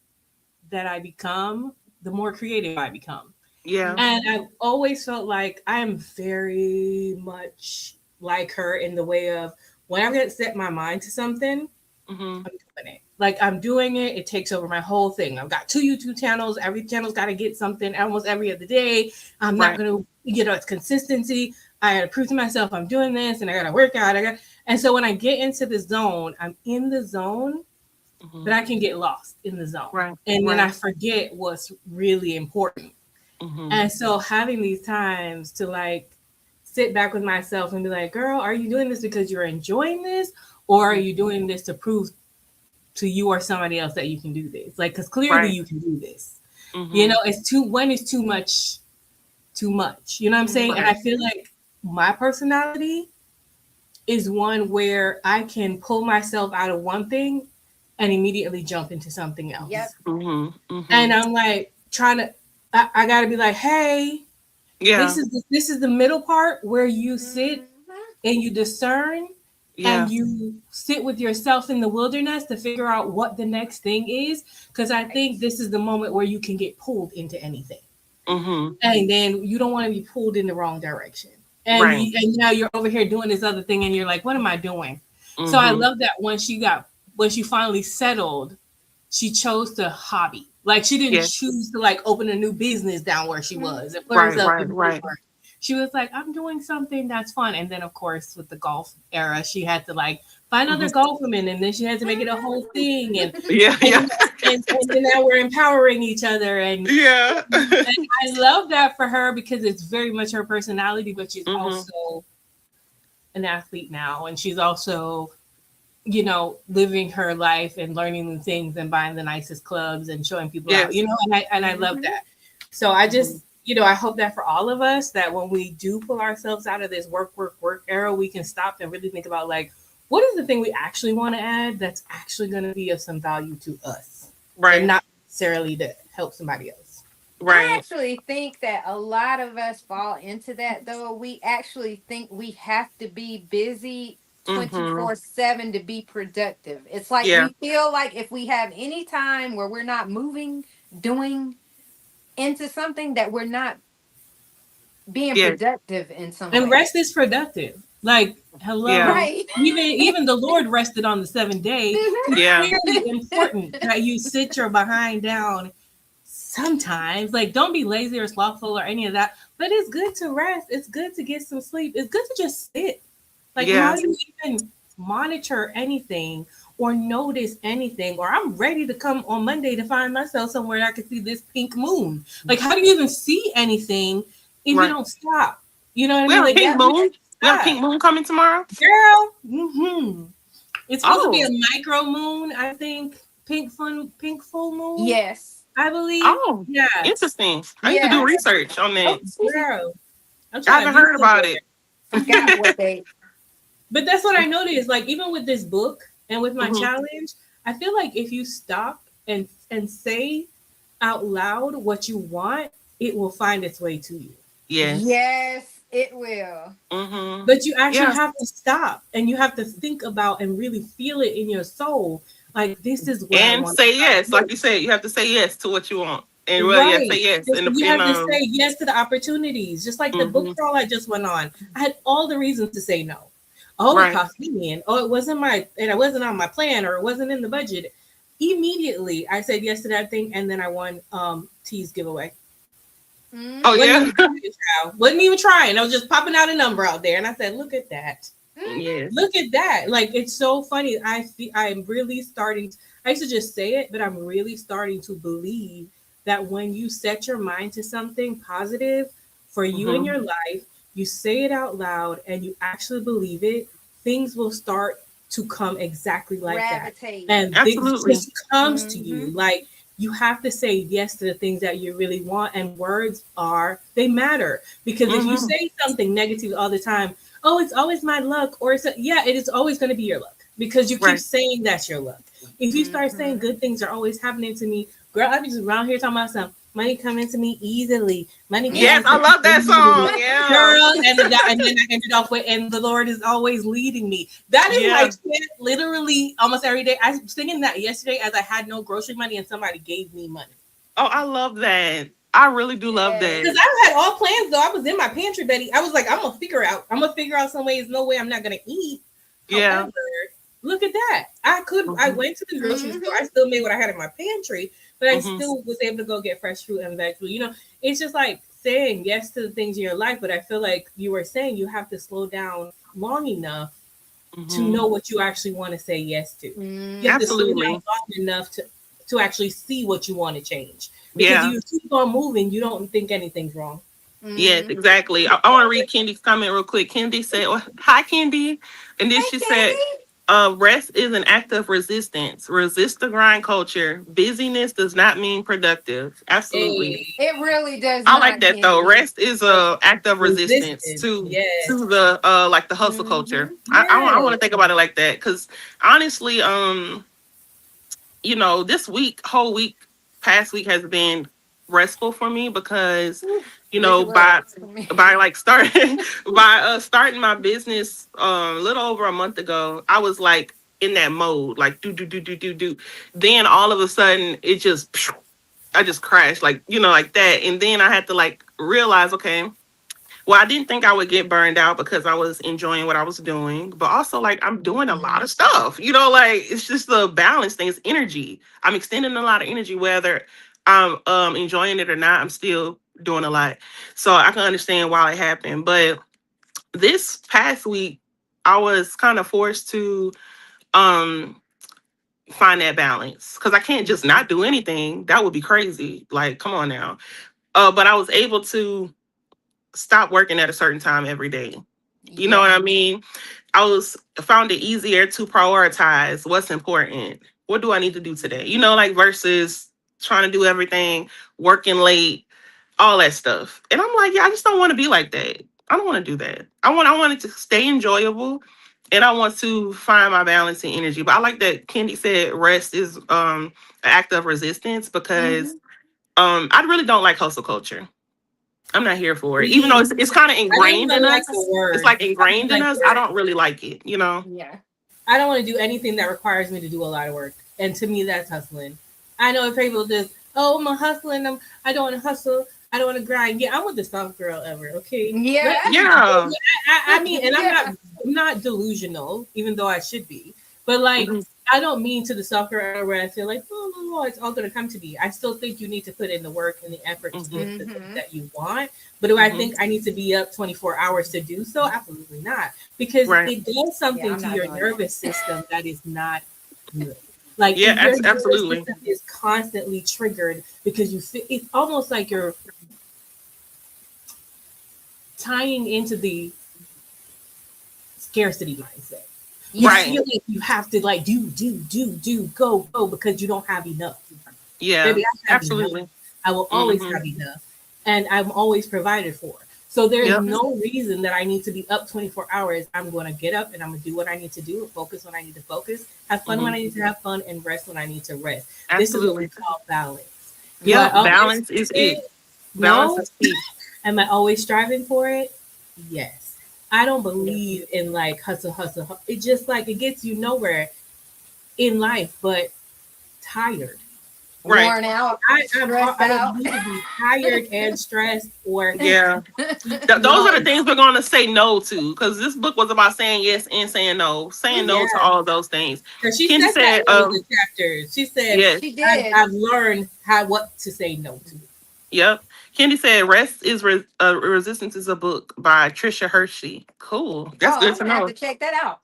that I become, the more creative I become. Yeah. And I've always felt like I am very much like her in the way of, when I'm gonna set my mind to something, I'm doing it. Like I'm doing it, it takes over my whole thing. I've got 2 YouTube channels. Every channel's got to get something almost every other day. I'm not going to, it's consistency. I got to prove to myself I'm doing this, and I got to work out. And so when I get into the zone, I'm in the zone, but I can get lost in the zone. And then I forget what's really important. And so having these times to like sit back with myself and be like, girl, are you doing this because you're enjoying this? Or are you doing this to prove to you or somebody else that you can do this? Like, because clearly you can do this. It's when it's too much, you know what I'm saying? And I feel like my personality is one where I can pull myself out of one thing and immediately jump into something else. Yep. And I'm like I gotta be like, hey, this is the middle part where you sit and you discern. Yeah. And you sit with yourself in the wilderness to figure out what the next thing is. Because I think this is the moment where you can get pulled into anything. And then you don't want to be pulled in the wrong direction. And, and now you're over here doing this other thing and you're like, what am I doing? So I Mm-hmm. love that when she finally settled, she chose to hobby. Like she didn't Yes. choose to like open a new business down where she was and put Right, herself right, in right. board. She was like, I'm doing something that's fun. And then of course with the golf era, she had to like find Hmm. other golf women and then she had to make it a whole thing Yeah, yeah. and and then now we're empowering each other Yeah. and I love that for her because it's very much her personality, but she's Hmm. also an athlete now and she's also living her life and learning new things and buying the nicest clubs and showing people out, Yes. and I love that. So I Hmm. just, I hope that for all of us that when we do pull ourselves out of this work era, we can stop and really think about like, what is the thing we actually want to add that's actually going to be of some value to us and Right, not necessarily to help somebody else. I right. actually think that a lot of us fall into that though. We actually think we have to be busy Hmm. 24/7 to be productive. It's like Yeah, we feel like if we have any time where we're not moving, doing into something, that we're not being yes, productive in some And way. rest is productive. Like, yeah, hello. Right. Even the Lord rested on the seventh day. It's yeah, clearly important that you sit your behind down sometimes. Like, don't be lazy or slothful or any of that. But it's good to rest. It's good to get some sleep. It's good to just sit. Like, how yeah. do you even monitor anything or notice anything? Or I'm ready to come on Monday to find myself somewhere I can see this pink moon. Like, how do you even see anything if you Right. don't stop? You know what I We mean? have a Like, pink Yep. you moon. have to We got a pink stop. moon coming tomorrow. Girl, it's supposed to be Oh, a micro moon, I think. Pink full moon, Yes. I believe. oh, Yeah, interesting. I need to do Yes. research on Oh, that. excuse me. girl. I'm I trying to haven't be heard about somewhere. it. Forgot what they. But that's what I noticed. Like even with this book and with my Hmm. challenge, I feel like if you stop and say out loud what you want, it will find its way to you. Yes. Yes, it will. Hmm. But you actually Yeah. have to stop and you have to think about and really feel it in your soul. Like this is what I And want say to yes, like do. you said, you have to say yes to what you want. And well, yeah, Right. say yes. And you In have to say yes to the opportunities. Just like the book hmm crawl I just went on. I had all the reasons to say no. Oh, it right. cost me in. Oh, it wasn't on my plan or it wasn't in the budget. Immediately I said yes to that thing and then I won T's giveaway. Oh Mm-hmm. Wasn't yeah. even trying, child. Wasn't even trying. I was just popping out a number out there and I said, look at that. Mm-hmm. Yes. Look at that. Like it's so funny. I'm really starting I used to just say it, but I'm really starting to believe that when you set your mind to something positive for you in Hmm. your life, you say it out loud and you actually believe it, things will start to come exactly like that. Gravitate. And it Absolutely. just comes to Mm-hmm. you. Like you have to say yes to the things that you really want and words they matter because if you Hmm. say something negative all the time, oh, it's always my luck, or yeah, it is always going to be your luck because you keep Right. saying that's your luck. If you start saying Mm-hmm. good things are always happening to me, girl, I be just around here talking about some money coming to me easily, money Yes, coming I to love me that easily. song. Yeah. Girl, and then I ended off with, and the Lord is always leading me. That is my Yeah. chant literally almost every day. I was singing that yesterday as I had no grocery money and somebody gave me money. Oh, I love that. I really do love Yes. that. Because I had all plans though. I was in my pantry, Betty. I was like, I'm gonna figure out some ways. No way I'm not gonna eat. Yeah. However, look at that. I Hmm. went to the grocery store. I Mm-hmm. still made what I had in my pantry, but I Hmm. still was able to go get fresh fruit and vegetables. It's just like saying yes to the things in your life. But I feel like you were saying you have to slow down long enough to Hmm. know what you actually want to say yes to. You have to slow Mm-hmm. down Absolutely. long enough to actually see what you want to change. Because Yeah. you keep on moving, you don't think anything's wrong. Yes, Mm-hmm. exactly. I want to read Kendi's comment real quick. Kendi said, well, hi, Kendi. And then Hey, she said, Candy. rest is an act of resistance. Resist the grind culture. Busyness does not mean productive. Absolutely. Hey, It really does I like not, that though. Candy. Rest is a act of resistance resistance. to Yes. the like the hustle Mm-hmm. culture. I want Yes. to think about it like that because honestly, this whole week, past week has been restful for me because, Wish it by was for me. like starting by starting my business a little over a month ago, I was like in that mode, like do do do do do do. Then all of a sudden, I just crashed, like like that, and then I had to like realize, okay, Well, I didn't think I would get burned out because I was enjoying what I was doing, but also like I'm doing a lot of stuff. Like it's just the balance thing. It's energy. I'm extending a lot of energy, whether I'm enjoying it or not. I'm still doing a lot, so I can understand why it happened. But this past week, I was kind of forced to um find that balance because I can't just not do anything. That would be crazy. Like, come on now. But I was able to stop working at a certain time every day. You know what Yeah. I mean? I found it easier to prioritize what's important. What do I need to do today? Like versus trying to do everything, working late, all that stuff. And I'm like, yeah, I just don't want to be like that. I don't want to do that. I want it to stay enjoyable, and I want to find my balance and energy. But I like that Kendi said rest is an act of resistance because Hmm. I really don't like hustle culture. I'm not here for it. Even though Me, it's kind of I don't ingrained even in like the us. It's word. like I don't ingrained in like us. I work. don't really like it. Yeah. I don't want to do anything that requires me to do a lot of work. And to me, that's hustling. I know if people just, oh, I'm hustling. I don't want to hustle. I don't want to grind. Yeah, I'm with the soft girl ever. Okay, Yeah. Yeah. I mean, and Yeah. I'm not delusional, even though I should be. But like, Mhm. I don't mean to the soft girl era where I feel like, oh no, no, it's all gonna come to me. I still think you need to put in the work and the effort to Mhm. get the things Hmm. that you want. But do I Mhm. think I need to be up 24 hours to do so? Absolutely not. Because Right. it does Yeah, something I'm to not your doing that. nervous system that is not good. Like Yeah. if your nervous Absolutely. system is constantly triggered because you feel it's almost like you're tying into the scarcity mindset. You Yes. Right. feel like you have to like do, go because you don't have enough. Yeah. Baby, I have enough. Absolutely. I will always Hmm. have enough. And I'm always provided for. So there's Yep. Hmm. no reason that I need to be up 24 hours. I'm going to get up and I'm going to do what I need to do, focus when I need to focus, have fun when Hmm. I need to have fun, and rest when I need to rest. This is what we Absolutely. call balance. Do I Yep. Hmm. always Balance is get it. it? Balance No. is key. Am I always striving for it? Yes. I don't Yeah. believe in like hustle, hustle, hustle. It just like it gets you nowhere in life, but tired. Right. Worn out, I stressed don't out. need to be tired and stressed or Yeah. Those are the no. things we're going to say no to because this book was about saying yes and saying Yeah. no to all of those things. So she Kendi said that said, in one of the chapters. She said, yes. She did. I've learned how what to say no to. Yep. Kendi said, Rest is Resistance is a book by Trisha Hershey. Cool. That's Oh, good I'm to gonna have know. to check that out.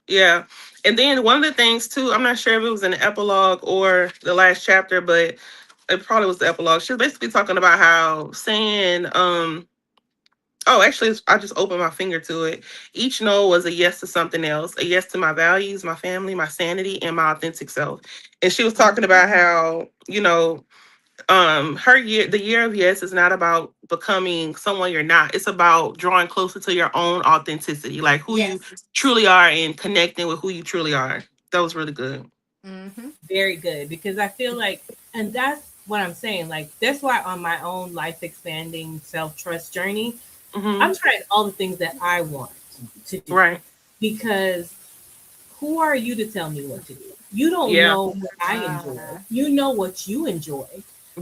Yeah. And then one of the things, too, I'm not sure if it was in the epilogue or the last chapter, but it probably was the epilogue. She was basically talking about how saying, oh, actually, I just opened my finger to it. Each no was a yes to something else, a yes to my values, my family, my sanity, and my authentic self. And she was talking Hmm. about how, the year of yes is not about becoming someone you're not. It's about drawing closer to your own authenticity, like who you Yes. truly are and connecting with who you truly are. That was really good. Hmm. Very good. Because I feel like and that's what I'm saying. Like that's why on my own life expanding self trust journey, Hmm. I'm trying all the things that I want to do. Right. Because who are you to tell me what to do? You don't Yeah. know what I enjoy. Uh, You know what you enjoy.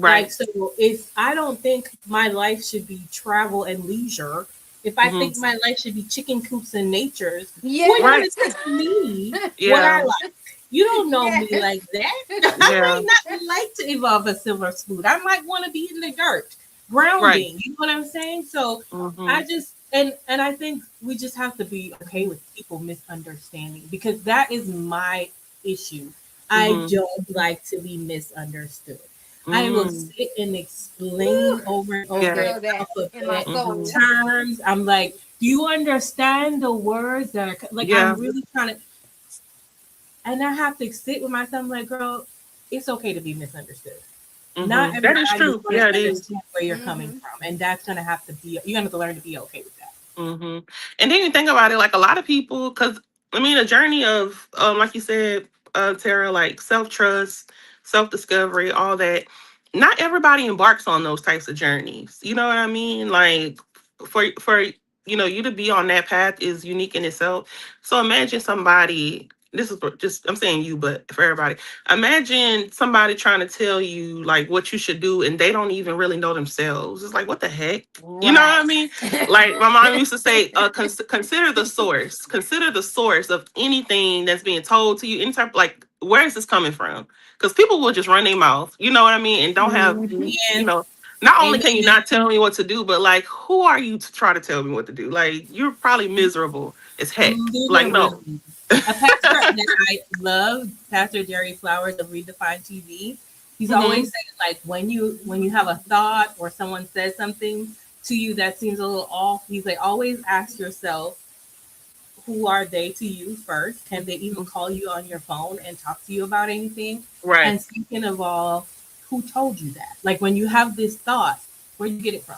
Like, Right. so if I don't think my life should be travel and leisure, if I Hmm. think my life should be chicken coops and natures, who are you Right. to yes. tell me what I Yeah. like? You don't know me Yes. like that. I Yeah. might not like to evolve a silver spoon. I might want to be in the dirt, Right. grounding. You know what I'm saying? So Hmm. I just and I think we just have to be okay with people misunderstanding because that is my issue. I Hmm. don't like to be misunderstood. I will Mm. sit and Woo. explain over and I over Yeah. in feel that in my alphabet Hmm. soul. terms. I'm like, do you understand the words that are like Yeah. I'm really trying to and I have to sit with myself I'm like, girl, it's okay to be misunderstood. Not That is everybody is true. going Yeah, to it is. understand where you're coming Hmm. from, and that's going to have to be. You're going to have to learn to be okay with that. Hmm. And then you think about it, like a lot of people, because I mean, a journey of, like you said, Tara, like self trust, self discovery, all that. Not everybody embarks on those types of journeys. You know what I mean? Like for you to be on that path is unique in itself. So imagine somebody this is just, I'm saying you, but for everybody, imagine somebody trying to tell you like what you should do and they don't even really know themselves. It's like, what the heck? You know what I Right. mean? Like my mom used to say, consider the source. Consider the source of anything that's being told to you. Any type, like, where is this coming from? Because people will just run their mouth. You know what I mean? And don't have, Mhm. you And know. Not only can you amen. not tell me what to do, but like, who are you to try to tell me what to do? Like, you're probably miserable as heck. Like, no. Literally. A pastor that I love, Pastor Jerry Flowers of Redefined TV, he's Hmm. always saying like when you have a thought or someone says something to you that seems a little off, he's like always ask yourself, who are they to you first? Can they even call you on your phone and talk to you about anything? Right. And second of all, who told you that? Like when you have this thought, where you get it from?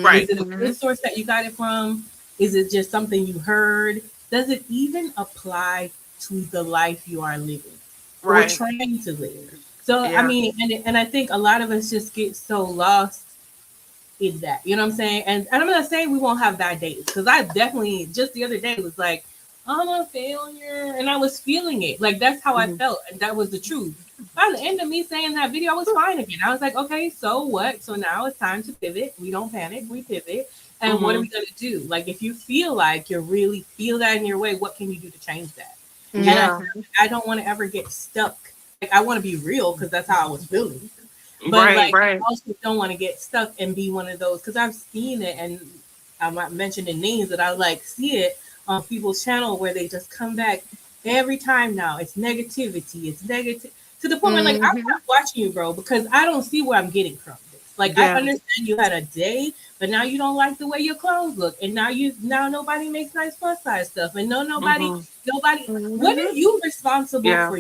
Right. Is it a good Mhm. source that you got it from? Is it just something you heard? Does it even apply to the life you are living or Right. trying to live? So, I Yeah. mean, and I think a lot of us just get so lost in that. You know what I'm saying? And I'm not saying we won't have bad days because I definitely just the other day was like, I'm a failure, and I was feeling it. Like that's how I Hmm. felt, and that was the truth. By the end of me saying that video, I was fine again. I was like, okay, so what? So now it's time to pivot. We don't panic, we pivot. And what are Hmm. we gonna do? Like if you feel like you really feel that in your way, what can you do to change that? And Yeah. Mhm. I don't want to ever get stuck. Like I want to be real because that's how I was feeling. But Right. like Right. I also don't want to get stuck and be one of those because I've seen it and I'm not mentioning names, but I like see it on people's channel where they just come back every time now. It's negativity. It's negative to the point where like I'm Mhm. not watching you, bro, because I don't see where I'm getting from this. Like I Yeah. understand you had a day, but now you don't like the way your clothes look, and now nobody makes nice plus size stuff, and no nobody Hmm. nobody. What are Mhm. you responsible Yeah. for?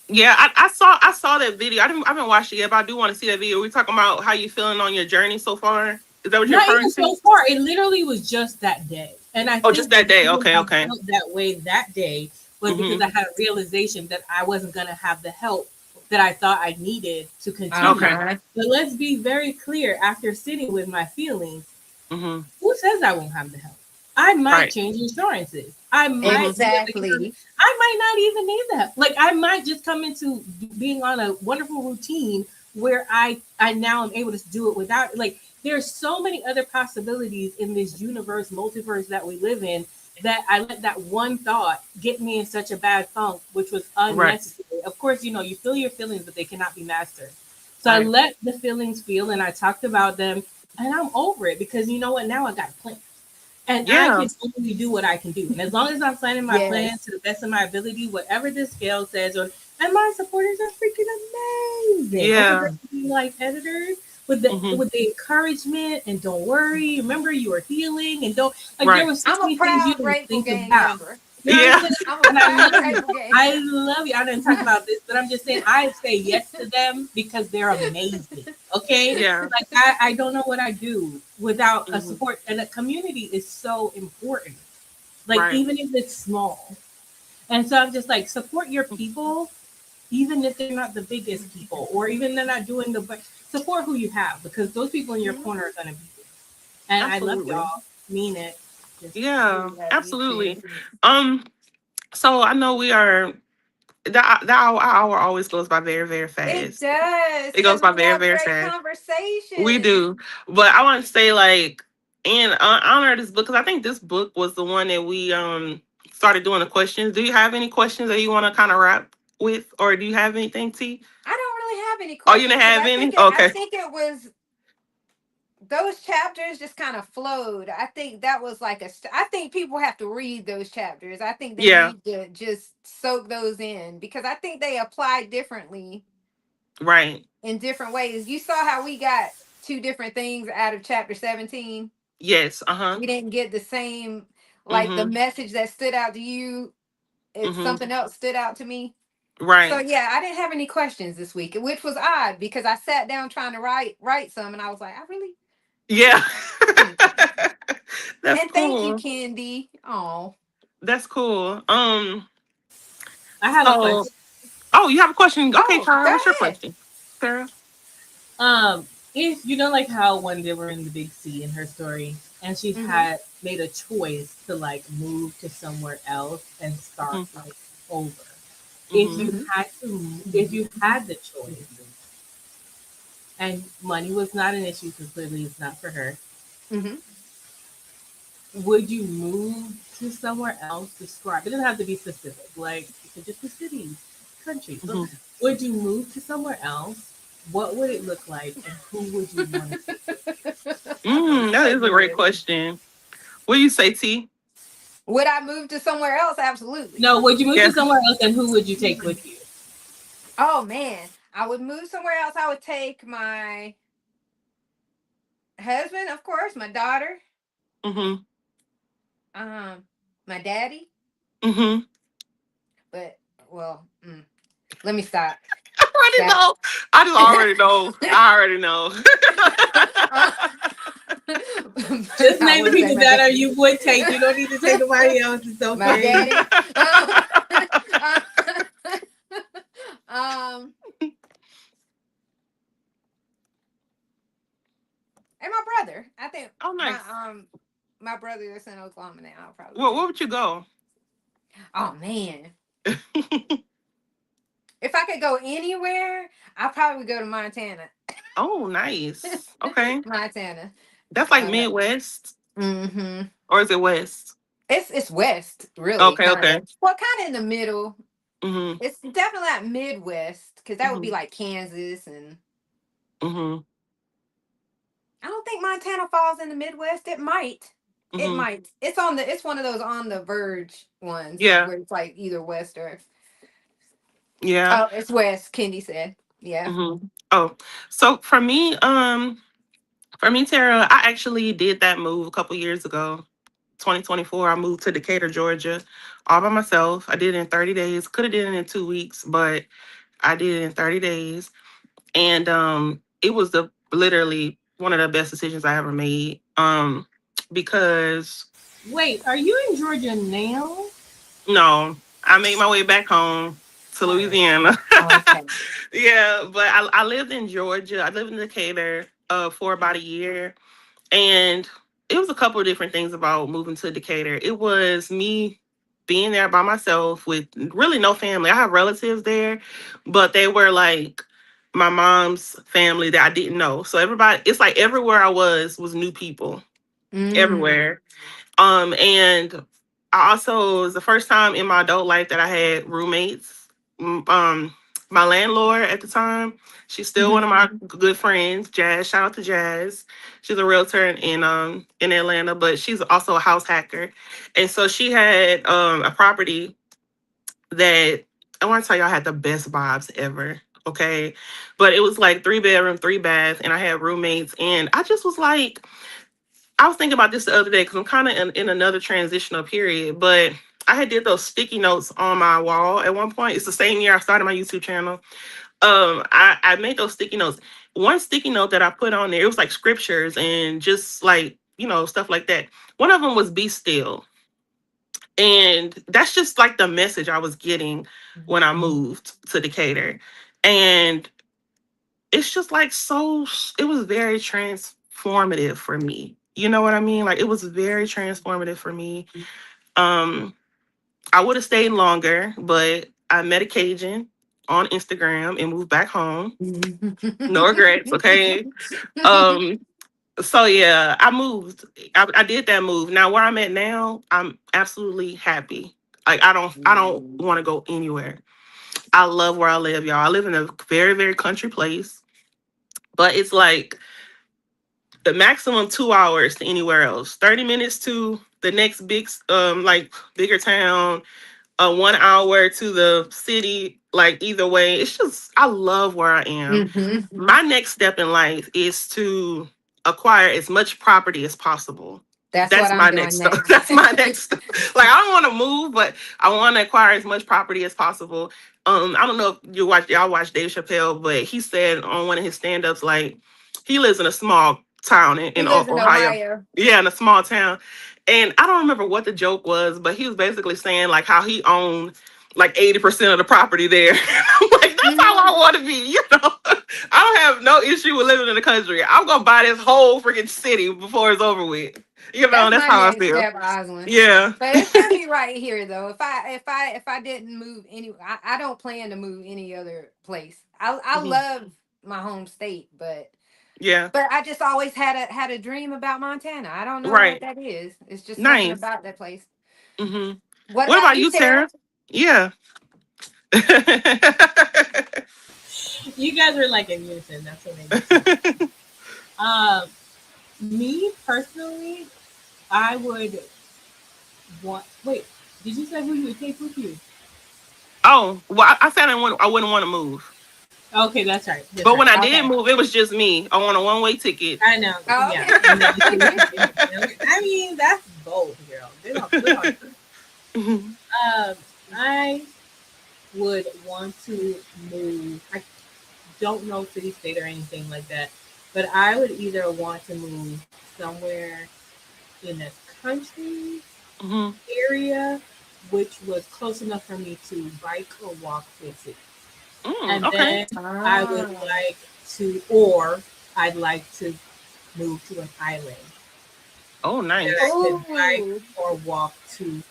Yeah. I saw that video. I haven't watched it yet, but I do want to see that video. We talking about how you feeling on your journey so far. Is that what you're Not referring even to? so far. It literally was just that day. And I Oh, just think the that day. reason Okay. I Okay. felt that way that day was because Hmm. I had a realization that I wasn't going to have the help that I thought I needed to continue. Okay. Uh-huh. But let's be very clear after sitting with my feelings, Hmm. who says I won't have the help? I might Right. change insurances. I Hmm. might be at the curb. Exactly. I might not even need the help. Like I might just come into being on a wonderful routine where I now am able to do it without like there's so many other possibilities in this universe, multiverse that we live in that I let that one thought get me in such a bad funk, which was Right. unnecessary. Of course, you feel your feelings, but they cannot be mastered. So I Right. let the feelings feel and I talked about them and I'm over it because you know what? Now I got a plan. And I Yeah. can only do what I can do. And as long as I'm planning my plan Yes. to the best of my ability, whatever the scale says, and my supporters are freaking amazing. Okay, Yeah. they're like editors Hmm. with the encouragement and don't worry. Remember you are healing and don't like there Right. were so I'm a many things you proud didn't Grateful think Gang about. member. You know what I'm Yeah. saying? I'm a And I proud love you. Grateful Gang. I love you. I didn't talk about this, but I'm just saying I say yes to them because they're amazing. Okay. Yeah. Like I don't know what I do without a Hmm. support and a community is so important. Like Right. even if it's small. And so I'm just like support your people, even if they're not the biggest people, or even they're not doing the support who you have because those people in your Mhm. corner are gonna be there. And I love Absolutely. y'all. Mean it. Just Yeah. Love you too. Absolutely. Um. So I know we are the hour always goes by very, very It fast. does It goes because by we very, have very great fast. We conversations. do. But I want to say, like, in honor of this book, because I think this book was the one that we started doing the questions. Do you have any questions that you want to kind of wrap with, or do you have anything, T? I don't really have any Oh, you questions didn't because have I any? think I Okay. think it was those chapters just kind of flowed. I think that was like I think people have to read those chapters. I think they Yeah. need to just soak those in because I think they apply differently Right. in different ways. You saw how we got two different things out of chapter 17. Yes. Uh huh. We didn't get the same, like the Mhm. message that stood out to you, it's Mhm. something else stood out to me. So Right. yeah, I didn't have any questions this week, which was odd because I sat down trying to write some and I was like, I really Yeah. have any questions. That's And thank you, cool. Candy. Oh, That's cool. I have a So, question. oh, you have a question? Okay, oh, Tara. go What's your ahead. question, Sarah? If you know like how when they were in the big sea in her story and she Mm-hmm. had made a choice to like move to somewhere else and start Mhm. like over. If Mm-hmm. you Mhm. had to, if you had the choice, and money was not an issue because clearly it's not for her, Mhm. would you move to somewhere else? Describe. It doesn't have to be specific. Like it could just be cities, countries. So, Mm-hmm. would you move to somewhere else? What would it look like, and who would you want to take with you? That So is a great good. question. What do you say, T? Would I move to somewhere else? Absolutely. No, would you move Yeah. to somewhere else, and who would you take with you? Oh man, I would move somewhere else. I would take my husband, of course, my daughter, Mm-hmm. um, my daddy. Mm-hmm. But well, let me stop. I already That. know. I just already know. I already know. Uh, Just I name the would say people my that dad. are you would take. You don't need to take nobody else. It's My okay. daddy. Uh, um, and my brother. I think Oh, my nice. my brother is in Oklahoma now. I'll probably Well, where take. would you go? Oh man, if I could go anywhere, I probably would go to Montana. Oh, nice. Okay. Montana. That's like Uh, Midwest, hmm or is it West? It's west, really, Okay, kind okay. of. Well, kind of in the middle. Mm-hmm. It's definitely not Midwest because that would be Mm-hmm. like Kansas, and Mm-hmm. I don't think Montana falls in the Midwest. It might. It Mm-hmm. might. It's on the. It's one of those on the verge ones Yeah. where it's like either west or. Yeah. Oh, it's west. Kendi said. Yeah. Mm-hmm. Oh, so for me, Tara, I actually did that move a couple years ago. 2024, I moved to Decatur, Georgia, all by myself. I did it in 30 days. Could have did it in 2 weeks, but I did it in 30 days. And it was the literally one of the best decisions I ever made. Because Wait, are you in Georgia now? no, I made my way back home to Oh. Louisiana. Okay. Yeah, but I lived in Georgia. I lived in Decatur for about a year. And it was a couple of different things about moving to Decatur. It was me being there by myself with really no family. I have relatives there, but they were like my mom's family that I didn't know. So everybody, it's like everywhere I was new people Mm. everywhere. And I also, it was the first time in my adult life that I had roommates. My landlord at the time, she's still one Mhm. of my good friends, Jazz. Shout out to Jazz. She's a realtor in Atlanta, but she's also a house hacker. And so she had a property that I want to tell y'all had the best vibes ever. Okay. But it was like 3 bedroom, 3 bath, and I had roommates. And I just was like, I was thinking about this the other day because I'm kind of in another transitional period, but I had did those sticky notes on my wall at one point. It's the same year I started my YouTube channel. I made those sticky notes. One sticky note that I put on there, it was like scriptures and just like, stuff like that. One of them was be still. And that's just like the message I was getting when I moved to Decatur. And it's just like it was very transformative for me. You know what I mean? Like it was very transformative for me. Um, I would have stayed longer, but I met a Cajun on Instagram and moved back home. No regrets, okay? Um, so yeah, I moved. I did that move. Now where I'm at now, I'm absolutely happy. Like I don't want to go anywhere. I love where I live, y'all. I live in a very, very country place, but it's like the maximum 2 hours to anywhere else. 30 minutes to the next like bigger town, 1 hour to the city, like either way. It's just I love where I am. Mhm. My next step in life is to acquire as much property as possible. That's what That's I'm my doing next step. next. That's my next step. Like I don't want to move, but I want to acquire as much property as possible. I don't know if y'all watch Dave Chappelle, but he said on one of his stand-ups, like he lives in a small town He in lives in Ohio. Ohio. Yeah, in a small town. And I don't remember what the joke was, but he was basically saying like how he owned like 80% of the property there. I'm like, that's how I Mhm. want to be, I don't have no issue with living in the country. I'm gonna buy this whole freaking city before it's over with. You know, That's that's my how I next feel. step, Oswin. Yeah. But it's gonna be right here though. If I didn't move I don't plan to move any other place. I Hmm. love my home state, Yeah. but I just always had a dream about Montana. I don't know what Right. that is. It's just something Nice. about that place. Hmm. What What about about you, you, Tara? Tara? Yeah. You guys were like in unison. That's what made me so happy. Um, Me personally, I would want. Wait, did you say who you would take with you? Oh, well, I said I wouldn't want to move. Okay, that's right. That's But right. when I did Okay. move, it was just me. I want a one-way ticket. I know. Oh, Yeah, okay. and then see what you did. I mean, that's bold, girl. Good on you. Mhm. I would want to move. I don't know city state or anything like that, but I would either want to move somewhere in a country Mhm. area which was close enough for me to bike or walk to a city. And Okay. then I would Ah. like to, or I'd like to move to an island Oh, that nice. I could bike Oh. or walk to,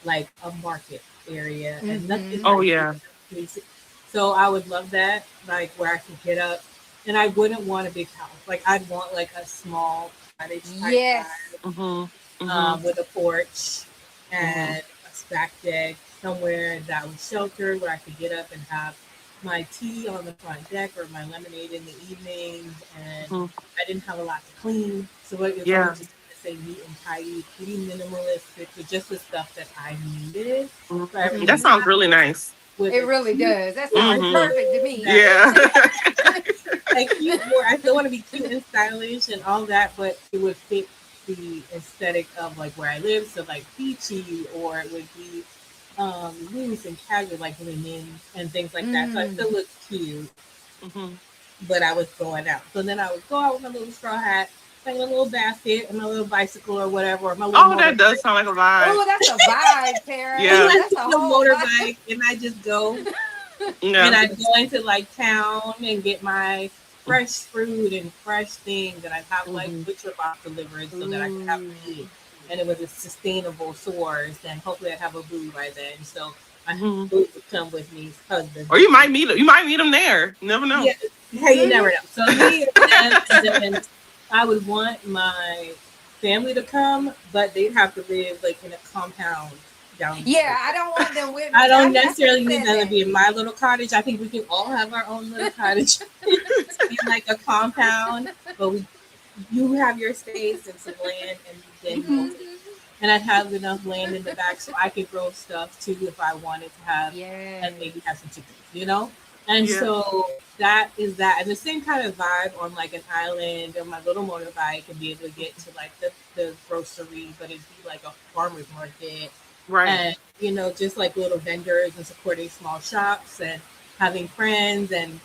like a market area, and nothing Mm-hmm. Oh, like yeah. basic. So I would love that, like where I could get up, and I wouldn't want a big house. Like I'd want like a small cottage type Yes. vibe, Mhm. Mhm. with a porch Mhm. and a back deck somewhere that was sheltered where I could get up and have my tea on the front deck or my lemonade in the evenings. And Mhm. I didn't have a lot to clean. So it was Yeah. just to say neat and tidy, pretty minimalistic, with just the stuff that I needed for Mhm. That everyday Mm-hmm. sounds life really nice. with It a really cute does. That sounds border Mhm. perfect to me. that Yeah. a cute board. I still want to be cute and stylish and all that, but it would fit the aesthetic of like where I live. So like beachy, or it would be loose and casual, like linen and things like that. So I Mm. still look cute, Mhm. but I was going out. So then I would go out with my little straw hat, like a little basket, and my little bicycle or whatever, or my little Oh, that does motorbike. sound like a vibe. Oh, that's a vibe, Tara. And Yeah. I That's take a the whole vibe. motorbike and I just go, and Yeah. I'd go into like town and get my fresh fruit and fresh things, and I'd have like Mhm. butcher box delivered so that I could have Ooh. meat, and it was a sustainable source, and hopefully I'd have a boo by then. So my Mhm. boo would come with me, husband Or with me. you might meet them there. You never know. Yeah, hey, you never Mm-hmm. know. So me and them, and then I would want my family to come, but they'd have to live like in a compound down the Yeah, street. I don't want them with I me. don't I should have necessarily need said them to that. be in my little cottage. I think we can all have our own little cottage in like a compound, but we you have your space and some land, and then you Mm-hmm. own it. And I'd have enough land in the back so I could grow stuff too if I wanted to have, and maybe Yes. have some chickens, you know. And Yeah. so that is that, and the same kind of vibe on like an island or my little motorbike, and be able to get to like the grocery, but it'd be like a farmer's market, Right. and just like little vendors and supporting small shops and having friends and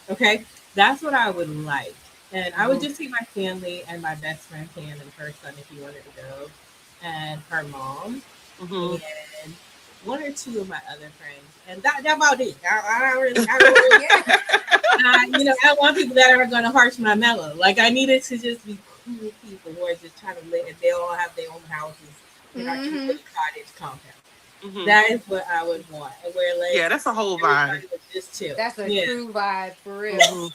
okay, that's what I would like. And I would Mhm. just take my family and my best friend Pam and her son if he wanted to go, and her mom, Mhm. and one or two of my other friends, and that about it. I don't really, Yeah. I don't want people that are going to harsh my mellow. Like I needed to just be cool people who are just trying to live, and they all have their own houses in our cute Mm-hmm. little cottage compound. Mhm. That is what I would want, where like Yeah, that's a whole vibe. everybody would just chill. That's a Yeah. true vibe for real. Mhm.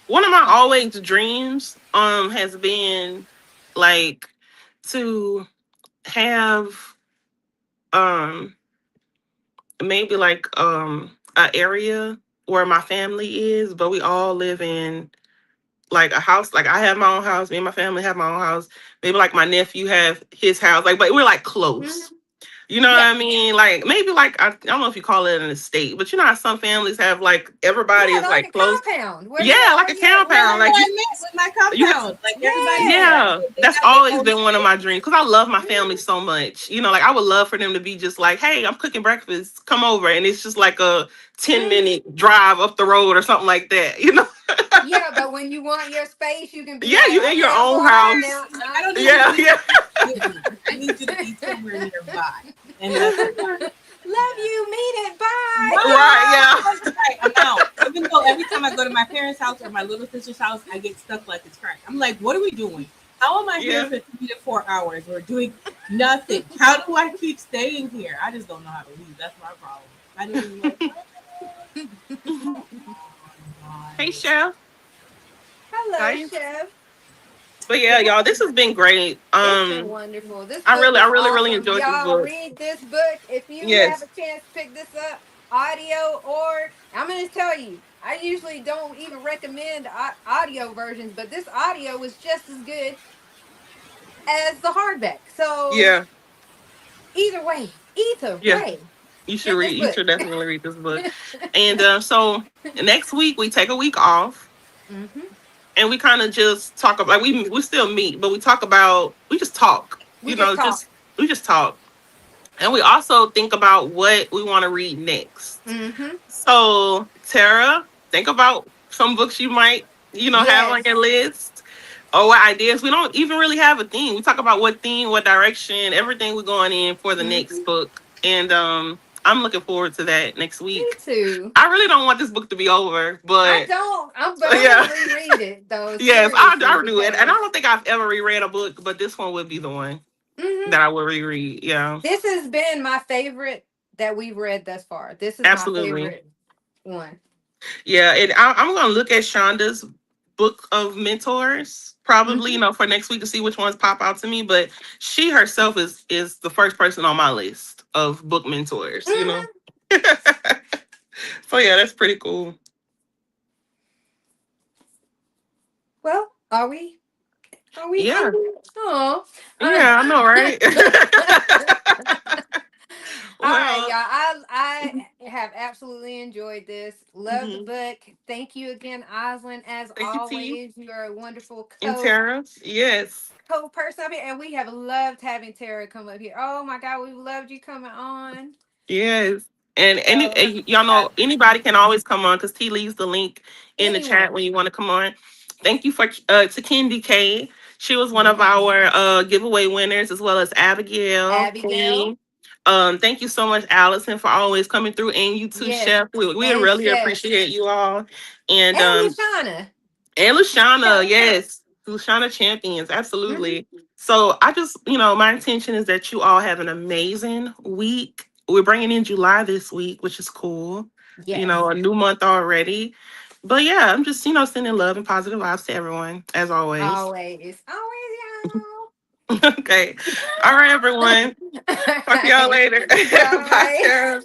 One of my always dreams has been like to have um maybe like a area where my family is, but we all live in like a house. Like I have my own house, me and my family have my own house. Maybe like my nephew have his house. Like, but we're like close. Mhm. You know what Yeah. I mean? Like maybe like I don't know if you call it an estate, but you know how some families have like everybody Yeah, is like like a close. compound Yeah, like a Well, compound. that's Like what I meant with my you have compound. Like everybody, yeah. yeah, they that's have their always own been one of space. my dreams because I love my family Mhm. so much. Like I would love for them to be just like, hey, I'm cooking breakfast, come over, and it's just like a 10-minute drive up the road or something like that. Yeah, but when you want your space, you can be Yeah, like, you in your okay, I'm own going home house. now. Like I don't need you to Yeah, be yeah, with me. I need you to be somewhere nearby, and that's what I Love yeah. you. Meet it. Bye. right, yeah. Right, I'm out. Even though every time I go to my parents' house or my little sister's house, I get stuck like it's crack. I'm like, what are we doing? How am I here Yeah. for 3 to 4 hours? We're doing nothing. How do I keep staying here? I just don't know how to leave. That's my problem. I don't even like. Hey, Chef. Hello, Hi. chef. But yeah, Yeah, y'all, this has been great. it's been wonderful. This I book really, is really awesome. enjoyed this Y'all book. read this book. If you have Yes. a chance to pick this up, audio, or I'm going to tell you, I usually don't even recommend audio versions, but this audio was just as good as the hardback. So Yeah. either Yeah. way, You should get read. this You book. should definitely read this book. And so next week we take a week off, Hmm. and we kind of just talk about. Like, we still meet, but we talk about. We just talk. We just talk. Just we just talk, and we also think about what we want to read next. Hmm. So Tara, think about some books you might have on Yes. your list. Or what ideas. We don't even really have a theme. We talk about what theme, what direction, everything we're going in for the next Hmm. book. And I'm looking forward to that next Me week. too. I really don't want this book to be over, I but don't. But I'm yeah. gonna reread it though, Yes, seriously, I do it. And I because don't think I've ever reread a book, but this one would be the one hmm that I would reread. Yeah. this has been my favorite that we've read thus far. This is my Absolutely. favorite one. Yeah. And I'm gonna look at Shonda's book of mentors probably, Hmm. for next week to see which ones pop out to me. But she herself is the first person on my list of book mentors. Hmm. So yeah, that's pretty cool. Well, are we? Are we Yeah. ending? Oh. Yeah, I know, right? All right, Well, y'all. I have absolutely enjoyed this. Love the mhm. book. Thank you again, Oslin. As Thank you, T. always, you are a wonderful And Tara. Yes. co-person up here, and we have loved having Tara come up here. Oh my God, we loved you coming on. Yes. And So y'all know anybody can always come on because T leaves the link in the chat anyone, when you want to come on. Thank you for to Kendi K. She was one of yes, our giveaway winners, as well as Abigail Abigail, Queen. Thank you so much, Allison, for always coming through, and you too, yes, Chef. We and really Chef, appreciate you all. And and Lashana. and Lashana, Lashana. yes. Lashana Champions, Hmm. absolutely. So I just, my intention is that you all have an amazing week. We're bringing in July this week, which is cool. Yes, A new month already. But yeah, I'm just, sending love and positive vibes to everyone, as always. always, always, Okay. All right, everyone. y'all. All Talk to y'all right, later. Bye, bye. Tara.